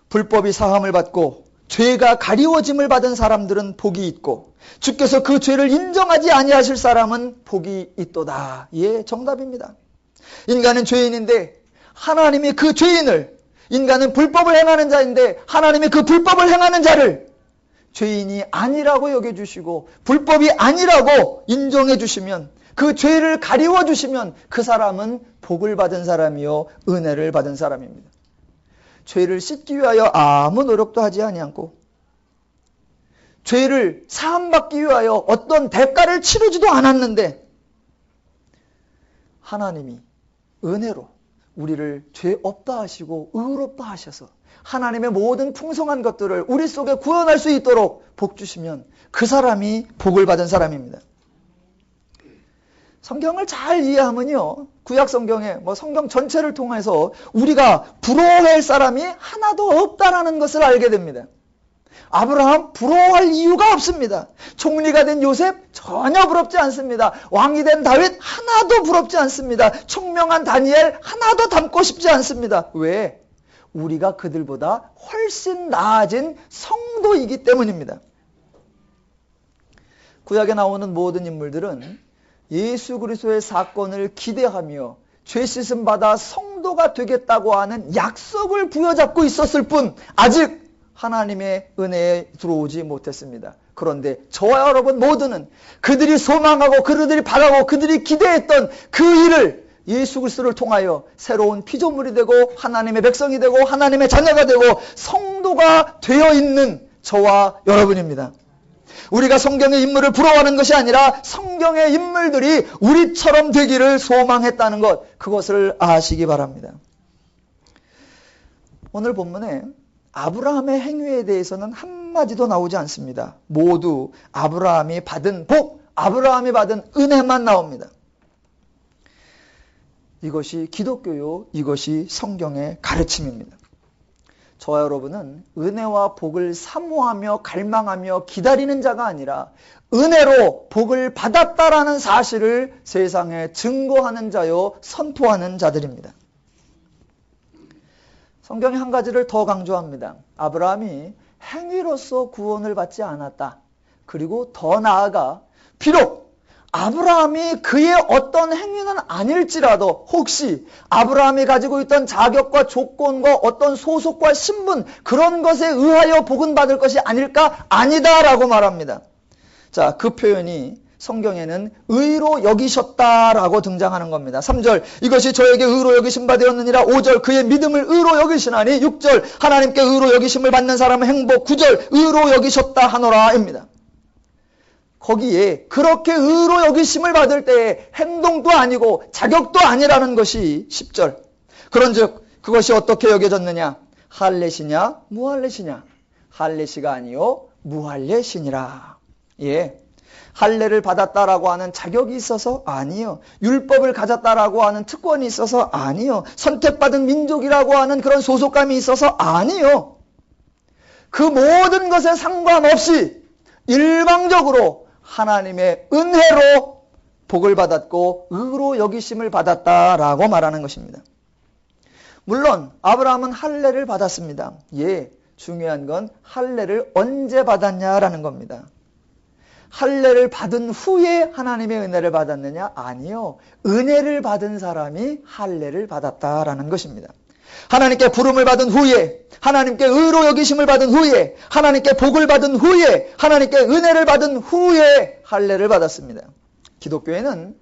불법이 사함을 받고 죄가 가리워짐을 받은 사람들은 복이 있고 주께서 그 죄를 인정하지 아니하실 사람은 복이 있도다. 예, 정답입니다. 인간은 죄인인데 하나님이 그 죄인을, 인간은 불법을 행하는 자인데 하나님이 그 불법을 행하는 자를 죄인이 아니라고 여겨주시고 불법이 아니라고 인정해 주시면, 그 죄를 가리워 주시면 그 사람은 복을 받은 사람이요 은혜를 받은 사람입니다. 죄를 씻기 위하여 아무 노력도 하지 아니하고 죄를 사함받기 위하여 어떤 대가를 치르지도 않았는데 하나님이 은혜로 우리를 죄 없다 하시고 의롭다 하셔서 하나님의 모든 풍성한 것들을 우리 속에 구원할 수 있도록 복 주시면 그 사람이 복을 받은 사람입니다. 성경을 잘 이해하면요, 구약 성경에 성경 전체를 통해서 우리가 부러워할 사람이 하나도 없다라는 것을 알게 됩니다. 아브라함 부러워할 이유가 없습니다. 총리가 된 요셉 전혀 부럽지 않습니다. 왕이 된 다윗 하나도 부럽지 않습니다. 총명한 다니엘 하나도 닮고 싶지 않습니다. 왜? 우리가 그들보다 훨씬 나아진 성도이기 때문입니다. 구약에 나오는 모든 인물들은 예수 그리스도의 사건을 기대하며 죄 씻음 받아 성도가 되겠다고 하는 약속을 부여잡고 있었을 뿐 아직 하나님의 은혜에 들어오지 못했습니다. 그런데 저와 여러분 모두는 그들이 소망하고 그들이 바라고 그들이 기대했던 그 일을 예수 그리스도를 통하여 새로운 피조물이 되고 하나님의 백성이 되고 하나님의 자녀가 되고 성도가 되어 있는 저와 여러분입니다. 우리가 성경의 인물을 부러워하는 것이 아니라 성경의 인물들이 우리처럼 되기를 소망했다는 것, 그것을 아시기 바랍니다. 오늘 본문에 아브라함의 행위에 대해서는 한마디도 나오지 않습니다. 모두 아브라함이 받은 복, 아브라함이 받은 은혜만 나옵니다. 이것이 기독교요, 이것이 성경의 가르침입니다. 저와 여러분은 은혜와 복을 사모하며 갈망하며 기다리는 자가 아니라 은혜로 복을 받았다라는 사실을 세상에 증거하는 자요, 선포하는 자들입니다. 성경이 한 가지를 더 강조합니다. 아브라함이 행위로서 구원을 받지 않았다. 그리고 더 나아가 비록 아브라함이 그의 어떤 행위는 아닐지라도 혹시 아브라함이 가지고 있던 자격과 조건과 어떤 소속과 신분 그런 것에 의하여 복은 받을 것이 아닐까? 아니다라고 말합니다. 자, 그 표현이 성경에는 의로 여기셨다라고 등장하는 겁니다. 3절 이것이 저에게 의로 여기심 받으었느니라. 5절 그의 믿음을 의로 여기시나니. 6절 하나님께 의로 여기심을 받는 사람은 행복. 9절 의로 여기셨다 하노라입니다. 거기에 그렇게 의로 여기심을 받을 때에 행동도 아니고 자격도 아니라는 것이 10절. 그런즉 그것이 어떻게 여겨졌느냐? 할례시냐 무할례시냐? 할례시가 아니요 무할례시니라. 예, 할례를 받았다라고 하는 자격이 있어서 아니요. 율법을 가졌다라고 하는 특권이 있어서 아니요. 선택받은 민족이라고 하는 그런 소속감이 있어서 아니요. 그 모든 것에 상관없이 일방적으로 하나님의 은혜로 복을 받았고 의로 여기심을 받았다라고 말하는 것입니다. 물론 아브라함은 할례를 받았습니다. 예, 중요한 건 할례를 언제 받았냐라는 겁니다. 할례를 받은 후에 하나님의 은혜를 받았느냐? 아니요. 은혜를 받은 사람이 할례를 받았다라는 것입니다. 하나님께 부름을 받은 후에, 하나님께 의로 여기심을 받은 후에, 하나님께 복을 받은 후에, 하나님께 은혜를 받은 후에 할례를 받았습니다. 기독교에는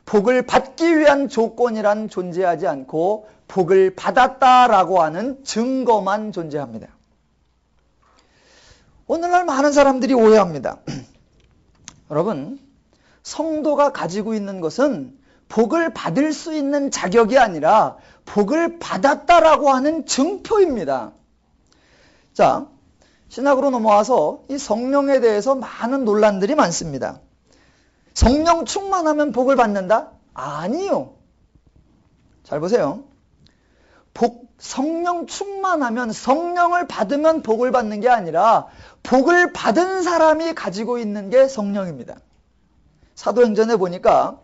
복을 받기 위한 조건이란 존재하지 않고 복을 받았다라고 하는 증거만 존재합니다. 오늘날 많은 사람들이 오해합니다. 여러분, 성도가 가지고 있는 것은 복을 받을 수 있는 자격이 아니라 복을 받았다라고 하는 증표입니다. 자, 신학으로 넘어와서 이 성령에 대해서 많은 논란들이 많습니다. 성령 충만하면 복을 받는다? 아니요. 잘 보세요. 성령 충만하면 성령을 받으면 복을 받는 게 아니라 복을 받은 사람이 가지고 있는 게 성령입니다. 사도행전에 보니까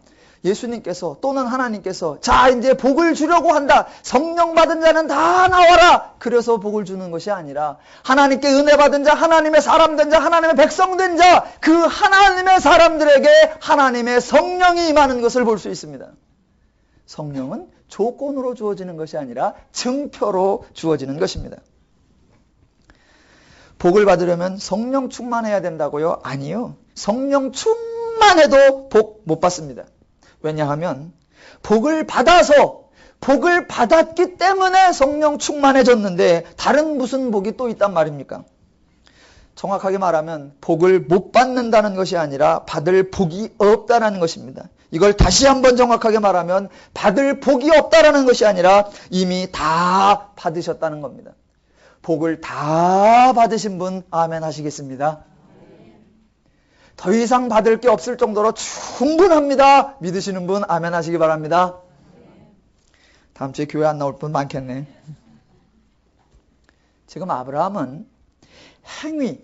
예수님께서 또는 하나님께서 자 이제 복을 주려고 한다. 성령 받은 자는 다 나와라. 그래서 복을 주는 것이 아니라 하나님께 은혜 받은 자, 하나님의 사람 된 자, 하나님의 백성 된 자, 그 하나님의 사람들에게 하나님의 성령이 임하는 것을 볼 수 있습니다. 성령은 조건으로 주어지는 것이 아니라 증표로 주어지는 것입니다. 복을 받으려면 성령 충만해야 된다고요? 아니요. 성령 충만해도 복 못 받습니다. 왜냐하면 복을 받아서 복을 받았기 때문에 성령 충만해졌는데 다른 무슨 복이 또 있단 말입니까? 정확하게 말하면 복을 못 받는다는 것이 아니라 받을 복이 없다는 것입니다. 이걸 다시 한번 정확하게 말하면 받을 복이 없다라는 것이 아니라 이미 다 받으셨다는 겁니다. 복을 다 받으신 분 아멘 하시겠습니다. 더 이상 받을 게 없을 정도로 충분합니다. 믿으시는 분 아멘 하시기 바랍니다. 다음 주에 교회 안 나올 분 많겠네. 지금 아브라함은 행위,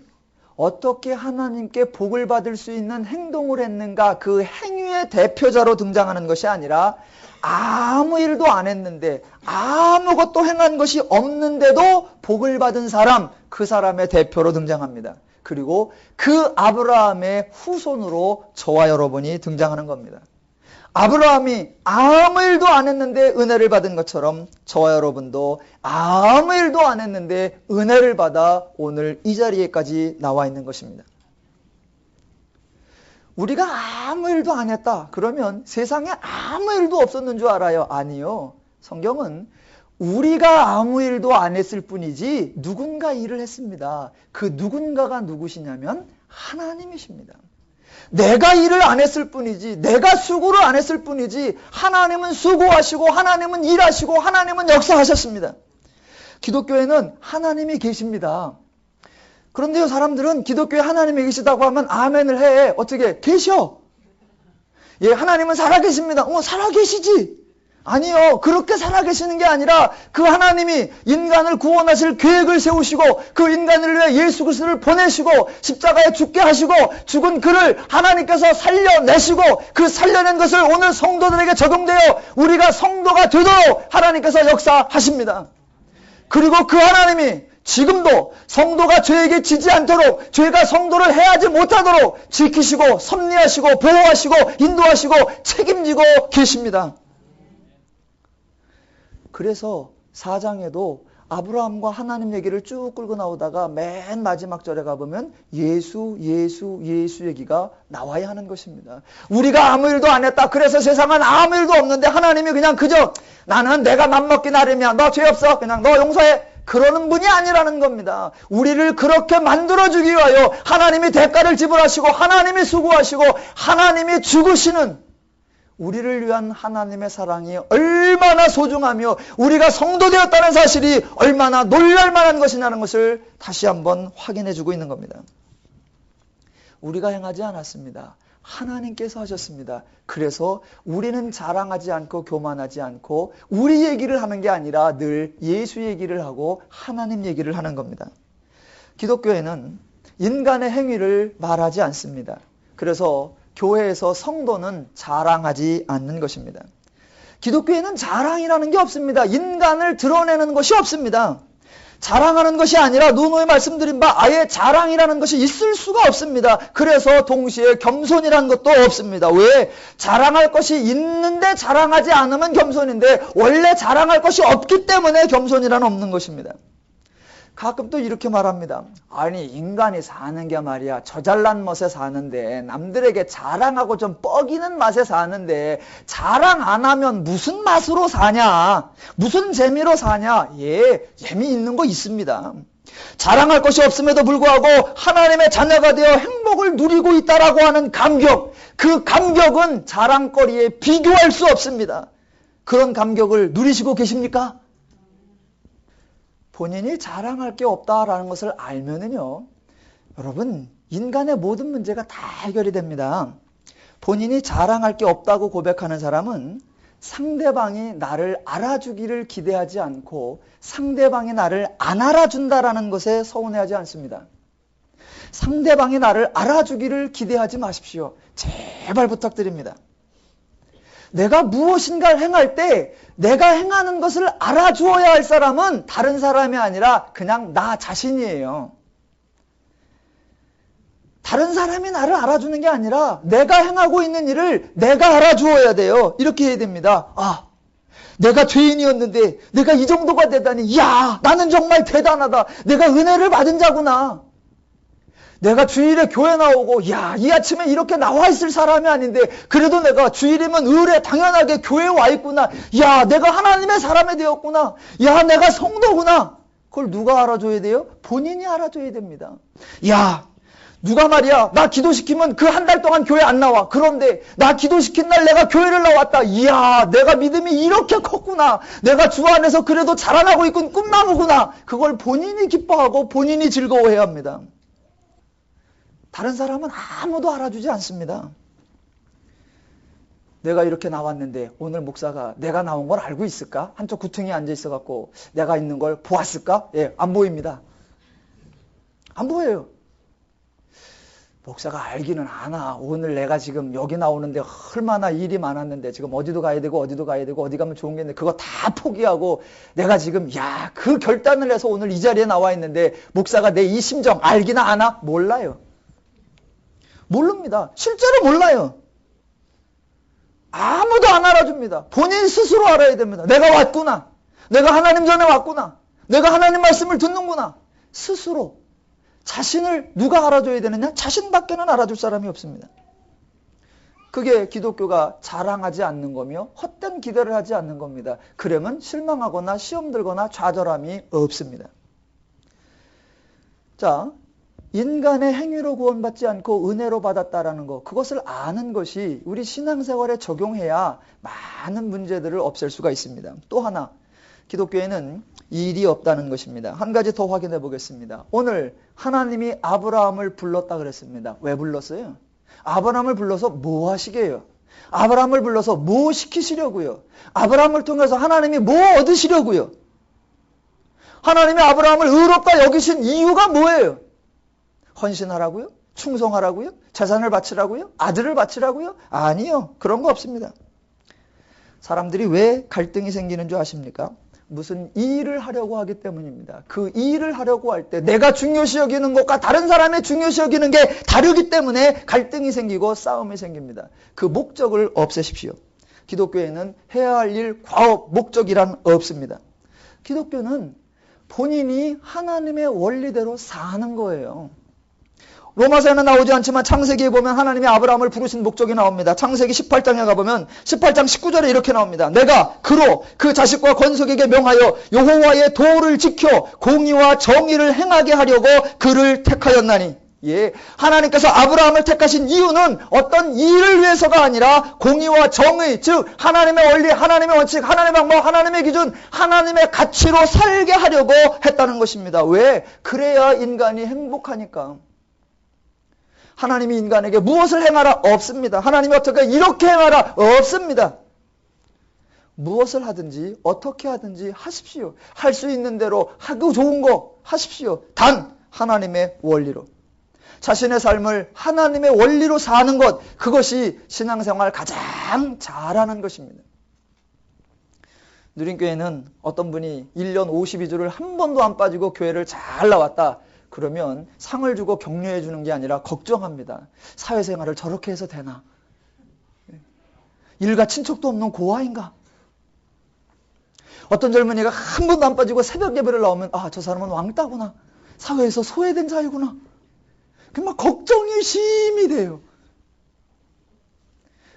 어떻게 하나님께 복을 받을 수 있는 행동을 했는가, 그 행위의 대표자로 등장하는 것이 아니라 아무 일도 안 했는데 아무것도 행한 것이 없는데도 복을 받은 사람, 그 사람의 대표로 등장합니다. 그리고 그 아브라함의 후손으로 저와 여러분이 등장하는 겁니다. 아브라함이 아무 일도 안 했는데 은혜를 받은 것처럼 저와 여러분도 아무 일도 안 했는데 은혜를 받아 오늘 이 자리에까지 나와 있는 것입니다. 우리가 아무 일도 안 했다. 그러면 세상에 아무 일도 없었는 줄 알아요? 아니요. 성경은 우리가 아무 일도 안 했을 뿐이지 누군가 일을 했습니다. 그 누군가가 누구시냐면 하나님이십니다. 내가 일을 안 했을 뿐이지, 내가 수고를 안 했을 뿐이지, 하나님은 수고하시고 하나님은 일하시고 하나님은 역사하셨습니다. 기독교에는 하나님이 계십니다. 그런데요, 사람들은 기독교에 하나님이 계시다고 하면 아멘을 해. 어떻게? 계셔. 예, 하나님은 살아계십니다. 살아계시지. 아니요. 그렇게 살아계시는 게 아니라 그 하나님이 인간을 구원하실 계획을 세우시고 그 인간을 위해 예수 그리스도를 보내시고 십자가에 죽게 하시고 죽은 그를 하나님께서 살려내시고 그 살려낸 것을 오늘 성도들에게 적용되어 우리가 성도가 되도록 하나님께서 역사하십니다. 그리고 그 하나님이 지금도 성도가 죄에게 지지 않도록, 죄가 성도를 해하지 못하도록 지키시고 섭리하시고 보호하시고 인도하시고 책임지고 계십니다. 그래서 4장에도 아브라함과 하나님 얘기를 쭉 끌고 나오다가 맨 마지막 절에 가보면 예수 얘기가 나와야 하는 것입니다. 우리가 아무 일도 안 했다. 그래서 세상은 아무 일도 없는데 하나님이 그냥 그저 나는 내가 맘먹기 나름이야. 너 죄 없어. 그냥 너 용서해. 그러는 분이 아니라는 겁니다. 우리를 그렇게 만들어주기 위하여 하나님이 대가를 지불하시고 하나님이 수고하시고 하나님이 죽으시는 우리를 위한 하나님의 사랑이 얼마나 소중하며 우리가 성도 되었다는 사실이 얼마나 놀랄 만한 것이냐는 것을 다시 한번 확인해 주고 있는 겁니다. 우리가 행하지 않았습니다. 하나님께서 하셨습니다. 그래서 우리는 자랑하지 않고 교만하지 않고 우리 얘기를 하는 게 아니라 늘 예수 얘기를 하고 하나님 얘기를 하는 겁니다. 기독교에는 인간의 행위를 말하지 않습니다. 그래서 교회에서 성도는 자랑하지 않는 것입니다. 기독교에는 자랑이라는 게 없습니다. 인간을 드러내는 것이 없습니다. 자랑하는 것이 아니라 누누이 말씀드린 바 아예 자랑이라는 것이 있을 수가 없습니다. 그래서 동시에 겸손이라는 것도 없습니다. 왜? 자랑할 것이 있는데 자랑하지 않으면 겸손인데 원래 자랑할 것이 없기 때문에 겸손이란 없는 것입니다. 가끔 또 이렇게 말합니다. 아니 인간이 사는 게 말이야 저 잘난 멋에 사는데 남들에게 자랑하고 좀 뻐기는 맛에 사는데 자랑 안 하면 무슨 맛으로 사냐? 무슨 재미로 사냐? 예, 재미있는 거 있습니다. 자랑할 것이 없음에도 불구하고 하나님의 자녀가 되어 행복을 누리고 있다라고 하는 감격, 그 감격은 자랑거리에 비교할 수 없습니다. 그런 감격을 누리시고 계십니까? 본인이 자랑할 게 없다라는 것을 알면은요, 여러분, 인간의 모든 문제가 다 해결이 됩니다. 본인이 자랑할 게 없다고 고백하는 사람은 상대방이 나를 알아주기를 기대하지 않고 상대방이 나를 안 알아준다라는 것에 서운해하지 않습니다. 상대방이 나를 알아주기를 기대하지 마십시오. 제발 부탁드립니다. 내가 무엇인가를 행할 때 내가 행하는 것을 알아주어야 할 사람은 다른 사람이 아니라 그냥 나 자신이에요. 다른 사람이 나를 알아주는 게 아니라 내가 행하고 있는 일을 내가 알아주어야 돼요. 이렇게 해야 됩니다. 아, 내가 죄인이었는데 내가 이 정도가 되다니, 이야, 나는 정말 대단하다. 내가 은혜를 받은 자구나. 내가 주일에 교회 나오고, 야, 이 아침에 이렇게 나와 있을 사람이 아닌데, 그래도 내가 주일이면 의뢰 당연하게 교회에 와 있구나. 야, 내가 하나님의 사람이 되었구나. 야, 내가 성도구나. 그걸 누가 알아줘야 돼요? 본인이 알아줘야 됩니다. 야, 누가 말이야, 나 기도시키면 그 한 달 동안 교회 안 나와. 그런데 나 기도시킨 날 내가 교회를 나왔다. 이야, 내가 믿음이 이렇게 컸구나. 내가 주 안에서 그래도 자라나고 있군, 꿈나무구나. 그걸 본인이 기뻐하고 본인이 즐거워해야 합니다. 다른 사람은 아무도 알아주지 않습니다. 내가 이렇게 나왔는데 오늘 목사가 내가 나온 걸 알고 있을까? 한쪽 구퉁이에 앉아 있어갖고 내가 있는 걸 보았을까? 예, 안 보입니다. 안 보여요. 목사가 알기는 아나. 오늘 내가 지금 여기 나오는데 얼마나 일이 많았는데 지금 어디도 가야 되고 어디도 가야 되고 어디 가면 좋은 게 있는데 그거 다 포기하고 내가 지금 그 결단을 해서 오늘 이 자리에 나와 있는데 목사가 내 이 심정 알기나 아나? 몰라요. 모릅니다. 실제로 몰라요. 아무도 안 알아줍니다. 본인 스스로 알아야 됩니다. 내가 왔구나. 내가 하나님 전에 왔구나. 내가 하나님 말씀을 듣는구나. 스스로. 자신을 누가 알아줘야 되느냐? 자신밖에는 알아줄 사람이 없습니다. 그게 기독교가 자랑하지 않는 거며 헛된 기대를 하지 않는 겁니다. 그러면 실망하거나 시험 들거나 좌절함이 없습니다. 자, 인간의 행위로 구원받지 않고 은혜로 받았다라는 것, 그것을 아는 것이 우리 신앙생활에 적용해야 많은 문제들을 없앨 수가 있습니다. 또 하나, 기독교에는 일이 없다는 것입니다. 한 가지 더 확인해 보겠습니다. 오늘 하나님이 아브라함을 불렀다 그랬습니다. 왜 불렀어요? 아브라함을 불러서 뭐 하시게요? 아브라함을 불러서 뭐 시키시려고요? 아브라함을 통해서 하나님이 뭐 얻으시려고요? 하나님이 아브라함을 의롭다 여기신 이유가 뭐예요? 헌신하라고요? 충성하라고요? 재산을 바치라고요? 아들을 바치라고요? 아니요. 그런 거 없습니다. 사람들이 왜 갈등이 생기는 줄 아십니까? 무슨 일을 하려고 하기 때문입니다. 그 일을 하려고 할 때 내가 중요시 여기는 것과 다른 사람의 중요시 여기는 게 다르기 때문에 갈등이 생기고 싸움이 생깁니다. 그 목적을 없애십시오. 기독교에는 해야 할 일, 과업, 목적이란 없습니다. 기독교는 본인이 하나님의 원리대로 사는 거예요. 로마서에는 나오지 않지만 창세기에 보면 하나님이 아브라함을 부르신 목적이 나옵니다. 창세기 18장에 가보면 18장 19절에 이렇게 나옵니다. 내가 그로 그 자식과 건속에게 명하여 여호와의 도를 지켜 공의와 정의를 행하게 하려고 그를 택하였나니. 예, 하나님께서 아브라함을 택하신 이유는 어떤 일을 위해서가 아니라 공의와 정의, 즉 하나님의 원리, 하나님의 원칙, 하나님의 방법, 하나님의 기준, 하나님의 가치로 살게 하려고 했다는 것입니다. 왜? 그래야 인간이 행복하니까. 하나님이 인간에게 무엇을 행하라? 없습니다. 하나님이 어떻게 이렇게 행하라? 없습니다. 무엇을 하든지 어떻게 하든지 하십시오. 할 수 있는 대로 하고 좋은 거 하십시오. 단 하나님의 원리로. 자신의 삶을 하나님의 원리로 사는 것, 그것이 신앙생활 가장 잘하는 것입니다. 누린교회는 어떤 분이 1년 52주를 한 번도 안 빠지고 교회를 잘 나왔다. 그러면 상을 주고 격려해 주는 게 아니라 걱정합니다. 사회생활을 저렇게 해서 되나? 일가 친척도 없는 고아인가? 어떤 젊은이가 한 번도 안 빠지고 새벽 예배를 나오면 저 사람은 왕따구나. 사회에서 소외된 자이구나. 막 걱정이 심히 돼요.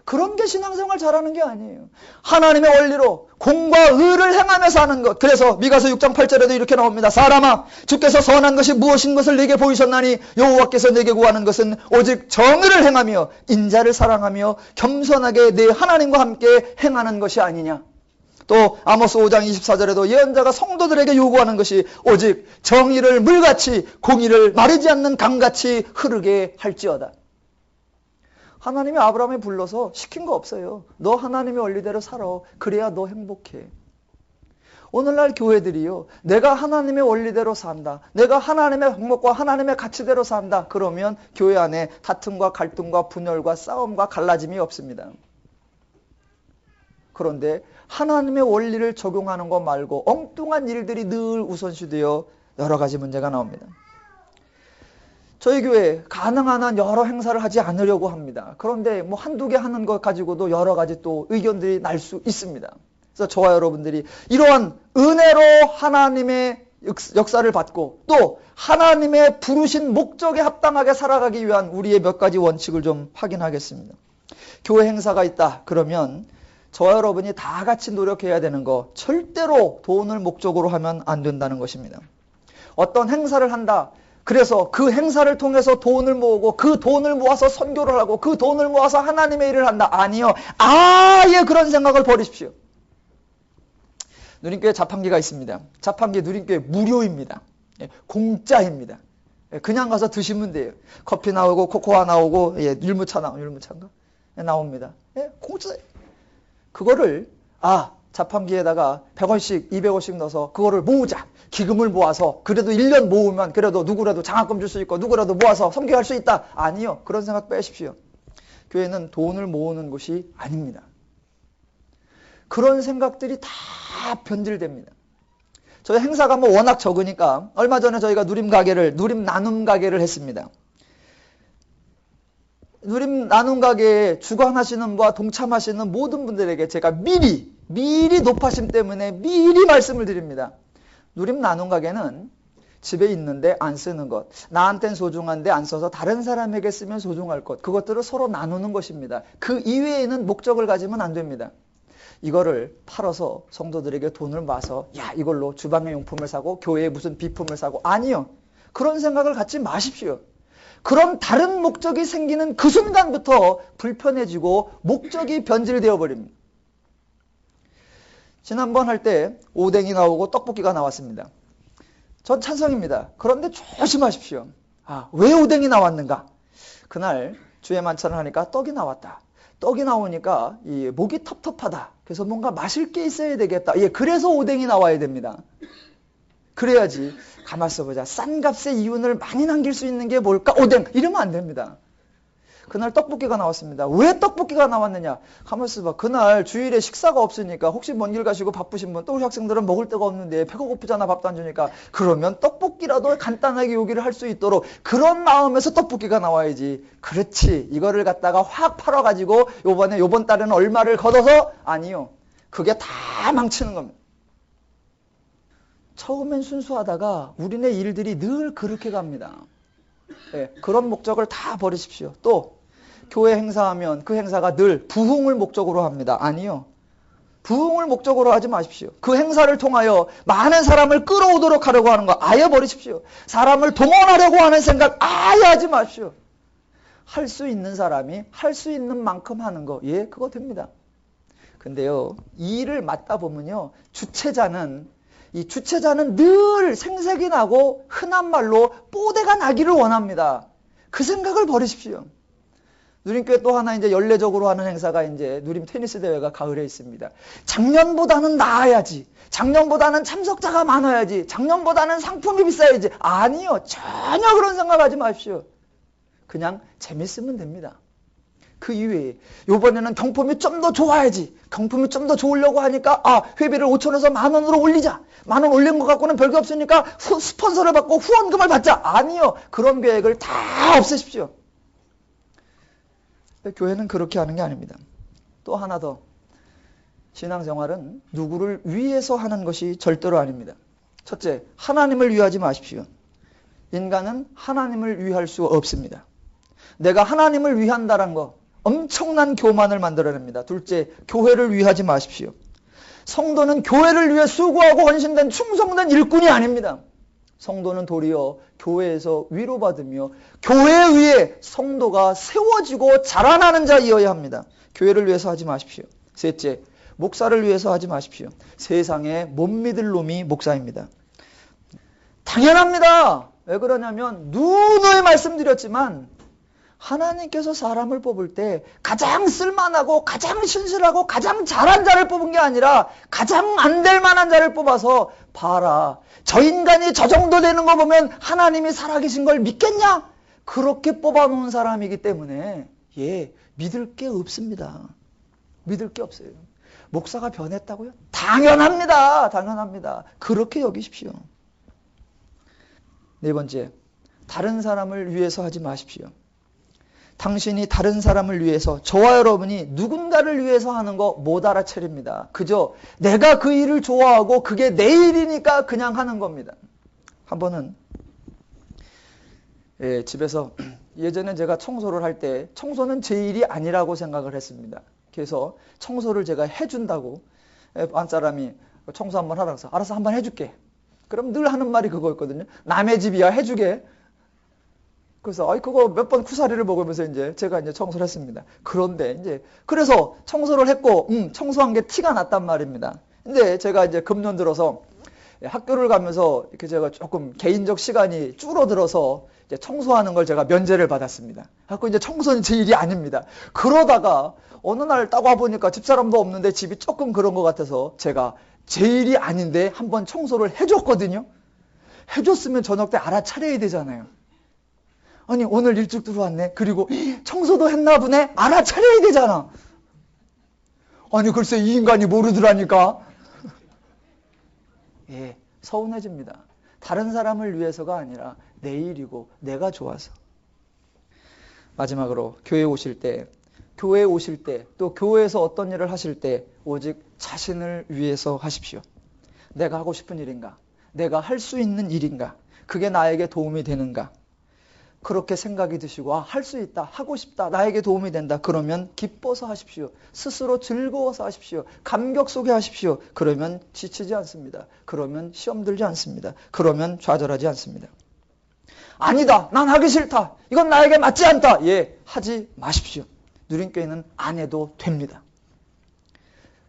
그런 게 신앙생활 잘하는 게 아니에요. 하나님의 원리로 공과 의를 행하며 사는 것. 그래서 미가서 6장 8절에도 이렇게 나옵니다. 사람아, 주께서 선한 것이 무엇인 것을 내게 보이셨나니 여호와께서 내게 구하는 것은 오직 정의를 행하며 인자를 사랑하며 겸손하게 내 하나님과 함께 행하는 것이 아니냐. 또 아모스 5장 24절에도 예언자가 성도들에게 요구하는 것이 오직 정의를 물같이 공의를 마르지 않는 강같이 흐르게 할지어다. 하나님이 아브라함을 불러서 시킨 거 없어요. 너 하나님의 원리대로 살아. 그래야 너 행복해. 오늘날 교회들이요. 내가 하나님의 원리대로 산다. 내가 하나님의 방법과 하나님의 가치대로 산다. 그러면 교회 안에 다툼과 갈등과 분열과 싸움과 갈라짐이 없습니다. 그런데 하나님의 원리를 적용하는 것 말고 엉뚱한 일들이 늘 우선시되어 여러 가지 문제가 나옵니다. 저희 교회 가능한 한 여러 행사를 하지 않으려고 합니다. 그런데 뭐 한두 개 하는 것 가지고도 여러 가지 또 의견들이 날 수 있습니다. 그래서 저와 여러분들이 이러한 은혜로 하나님의 역사를 받고 또 하나님의 부르신 목적에 합당하게 살아가기 위한 우리의 몇 가지 원칙을 좀 확인하겠습니다. 교회 행사가 있다 그러면 저와 여러분이 다 같이 노력해야 되는 거, 절대로 돈을 목적으로 하면 안 된다는 것입니다. 어떤 행사를 한다. 그래서 그 행사를 통해서 돈을 모으고 그 돈을 모아서 선교를 하고 그 돈을 모아서 하나님의 일을 한다. 아니요. 아예 그런 생각을 버리십시오. 누림교회 자판기가 있습니다. 자판기 누림교회 무료입니다. 공짜입니다. 그냥 가서 드시면 돼요. 커피 나오고 코코아 나오고 율무차 율무차인가? 나옵니다. 공짜예요. 그거를 자판기에다가 100원씩 200원씩 넣어서 그거를 모으자. 기금을 모아서 그래도 1년 모으면 그래도 누구라도 장학금 줄 수 있고 누구라도 모아서 선교할 수 있다. 아니요. 그런 생각 빼십시오. 교회는 돈을 모으는 곳이 아닙니다. 그런 생각들이 다 변질됩니다. 저희 행사가 워낙 적으니까 얼마 전에 저희가 누림 나눔 가게를 했습니다. 누림 나눔 가게에 주관하시는 분과 동참하시는 모든 분들에게 제가 미리 높아심 때문에 미리 말씀을 드립니다. 누림 나눔 가게는 집에 있는데 안 쓰는 것, 나한텐 소중한데 안 써서 다른 사람에게 쓰면 소중할 것, 그것들을 서로 나누는 것입니다. 그 이외에는 목적을 가지면 안 됩니다. 이거를 팔아서 성도들에게 돈을 모아서 이걸로 주방의 용품을 사고 교회에 무슨 비품을 사고, 아니요. 그런 생각을 갖지 마십시오. 그런 다른 목적이 생기는 그 순간부터 불편해지고 목적이 변질되어 버립니다. 지난번 할 때 오뎅이 나오고 떡볶이가 나왔습니다. 전 찬성입니다. 그런데 조심하십시오. 왜 오뎅이 나왔는가? 그날 주의 만찬을 하니까 떡이 나왔다. 떡이 나오니까 목이 텁텁하다. 그래서 뭔가 마실 게 있어야 되겠다. 그래서 오뎅이 나와야 됩니다. 그래야지. 가만 있어보자. 싼 값의 이윤을 많이 남길 수 있는 게 뭘까? 오뎅. 이러면 안 됩니다. 그날 떡볶이가 나왔습니다. 왜 떡볶이가 나왔느냐? 가만 있어봐. 그날 주일에 식사가 없으니까 혹시 먼 길 가시고 바쁘신 분, 또 우리 학생들은 먹을 데가 없는데 배가 고프잖아. 밥도 안 주니까. 그러면 떡볶이라도 간단하게 요기를 할 수 있도록 그런 마음에서 떡볶이가 나와야지. 그렇지. 이거를 갖다가 확 팔아가지고 요번 달에는 얼마를 걷어서? 아니요. 그게 다 망치는 겁니다. 처음엔 순수하다가 우리네 일들이 늘 그렇게 갑니다. 그런 목적을 다 버리십시오. 또 교회 행사하면 그 행사가 늘 부흥을 목적으로 합니다. 아니요. 부흥을 목적으로 하지 마십시오. 그 행사를 통하여 많은 사람을 끌어오도록 하려고 하는 거 아예 버리십시오. 사람을 동원하려고 하는 생각 아예 하지 마십시오. 할 수 있는 사람이 할 수 있는 만큼 하는 거, 그거 됩니다. 근데요, 이 일을 맡다 보면요, 주체자는 늘 생색이 나고 흔한 말로 뽀대가 나기를 원합니다. 그 생각을 버리십시오. 누림교회 또 하나 연례적으로 하는 행사가 누림 테니스 대회가 가을에 있습니다. 작년보다는 나아야지. 작년보다는 참석자가 많아야지. 작년보다는 상품이 비싸야지. 아니요. 전혀 그런 생각하지 마십시오. 그냥 재밌으면 됩니다. 그 이외에 요번에는 경품이 좀 더 좋아야지. 경품이 좀 더 좋으려고 하니까 회비를 5,000원에서 10,000원으로 올리자. 10,000원 올린 것 갖고는 별게 없으니까 스폰서를 받고 후원금을 받자. 아니요. 그런 계획을 다 없애십시오. 교회는 그렇게 하는 게 아닙니다. 또 하나 더. 신앙생활은 누구를 위해서 하는 것이 절대로 아닙니다. 첫째, 하나님을 위하지 마십시오. 인간은 하나님을 위할 수 없습니다. 내가 하나님을 위한다는 거 엄청난 교만을 만들어냅니다. 둘째, 교회를 위하지 마십시오. 성도는 교회를 위해 수고하고 헌신된 충성된 일꾼이 아닙니다. 성도는 도리어 교회에서 위로받으며 교회에 의해 성도가 세워지고 자라나는 자이어야 합니다. 교회를 위해서 하지 마십시오. 셋째, 목사를 위해서 하지 마십시오. 세상에 못 믿을 놈이 목사입니다. 당연합니다. 왜 그러냐면 누누이 말씀드렸지만 하나님께서 사람을 뽑을 때 가장 쓸만하고 가장 신실하고 가장 잘한 자를 뽑은 게 아니라 가장 안 될 만한 자를 뽑아서 봐라. 저 인간이 저 정도 되는 거 보면 하나님이 살아계신 걸 믿겠냐? 그렇게 뽑아놓은 사람이기 때문에 믿을 게 없습니다. 믿을 게 없어요. 목사가 변했다고요? 당연합니다. 당연합니다. 그렇게 여기십시오. 네 번째, 다른 사람을 위해서 하지 마십시오. 당신이 다른 사람을 위해서, 저와 여러분이 누군가를 위해서 하는 거 못 알아차립니다. 그저 내가 그 일을 좋아하고 그게 내 일이니까 그냥 하는 겁니다. 한 번은 집에서 예전에 제가 청소를 할 때 청소는 제 일이 아니라고 생각을 했습니다. 그래서 청소를 제가 해준다고 한 사람이 청소 한번 하라고 해서 알아서 한번 해줄게. 그럼 늘 하는 말이 그거였거든요. 남의 집이야 해주게. 그래서 그거 몇 번 쿠사리를 먹으면서 이제 제가 이제 청소를 했습니다. 그런데 이제 그래서 청소를 했고 청소한 게 티가 났단 말입니다. 근데 제가 이제 금년 들어서 학교를 가면서 이렇게 제가 조금 개인적 시간이 줄어들어서 이제 청소하는 걸 제가 면제를 받았습니다. 그래서 이제 청소는 제 일이 아닙니다. 그러다가 어느 날 딱 와보니까 집사람도 없는데 집이 조금 그런 것 같아서 제가 제 일이 아닌데 한번 청소를 해줬거든요. 해줬으면 저녁 때 알아차려야 되잖아요. 아니 오늘 일찍 들어왔네. 그리고 청소도 했나 보네. 알아차려야 되잖아. 아니 글쎄 이 인간이 모르더라니까. 예, 서운해집니다. 다른 사람을 위해서가 아니라 내 일이고 내가 좋아서. 마지막으로 교회에 오실 때 또 교회에서 어떤 일을 하실 때 오직 자신을 위해서 하십시오. 내가 하고 싶은 일인가? 내가 할 수 있는 일인가? 그게 나에게 도움이 되는가? 그렇게 생각이 드시고 할 수 있다, 하고 싶다, 나에게 도움이 된다. 그러면 기뻐서 하십시오. 스스로 즐거워서 하십시오. 감격 속에 하십시오. 그러면 지치지 않습니다. 그러면 시험 들지 않습니다. 그러면 좌절하지 않습니다. 아니다, 난 하기 싫다, 이건 나에게 맞지 않다. 예, 하지 마십시오. 누린교회는 안 해도 됩니다.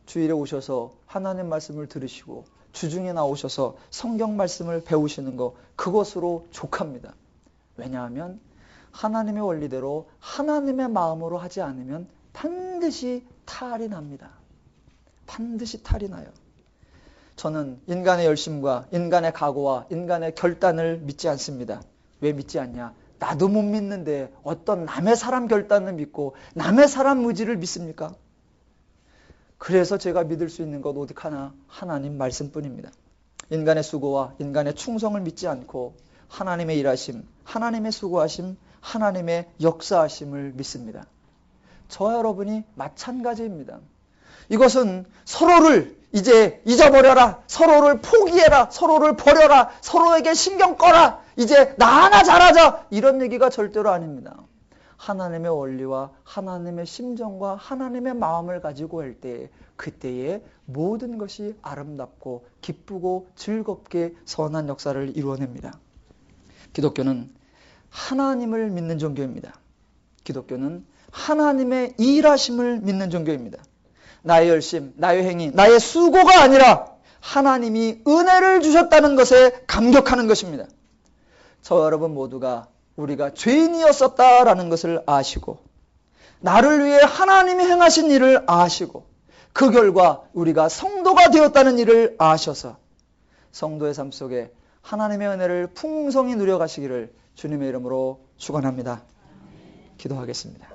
주일에 오셔서 하나님 말씀을 들으시고 주중에 나오셔서 성경 말씀을 배우시는 거, 그것으로 족합니다. 왜냐하면 하나님의 원리대로 하나님의 마음으로 하지 않으면 반드시 탈이 납니다. 반드시 탈이 나요. 저는 인간의 열심과 인간의 각오와 인간의 결단을 믿지 않습니다. 왜 믿지 않냐? 나도 못 믿는데 어떤 남의 사람 결단을 믿고 남의 사람 의지를 믿습니까? 그래서 제가 믿을 수 있는 것 오직 하나, 하나님 말씀뿐입니다. 인간의 수고와 인간의 충성을 믿지 않고 하나님의 일하심, 하나님의 수고하심, 하나님의 역사하심을 믿습니다. 저와 여러분이 마찬가지입니다. 이것은 서로를 이제 잊어버려라, 서로를 포기해라, 서로를 버려라, 서로에게 신경 꺼라, 이제 나 하나 잘하자, 이런 얘기가 절대로 아닙니다. 하나님의 원리와 하나님의 심정과 하나님의 마음을 가지고 할 때, 그때에 모든 것이 아름답고 기쁘고 즐겁게 선한 역사를 이루어냅니다. 기독교는 하나님을 믿는 종교입니다. 기독교는 하나님의 일하심을 믿는 종교입니다. 나의 열심, 나의 행위, 나의 수고가 아니라 하나님이 은혜를 주셨다는 것에 감격하는 것입니다. 저 여러분 모두가 우리가 죄인이었었다라는 것을 아시고 나를 위해 하나님이 행하신 일을 아시고 그 결과 우리가 성도가 되었다는 일을 아셔서 성도의 삶 속에 하나님의 은혜를 풍성히 누려가시기를 주님의 이름으로 축원합니다. 기도하겠습니다.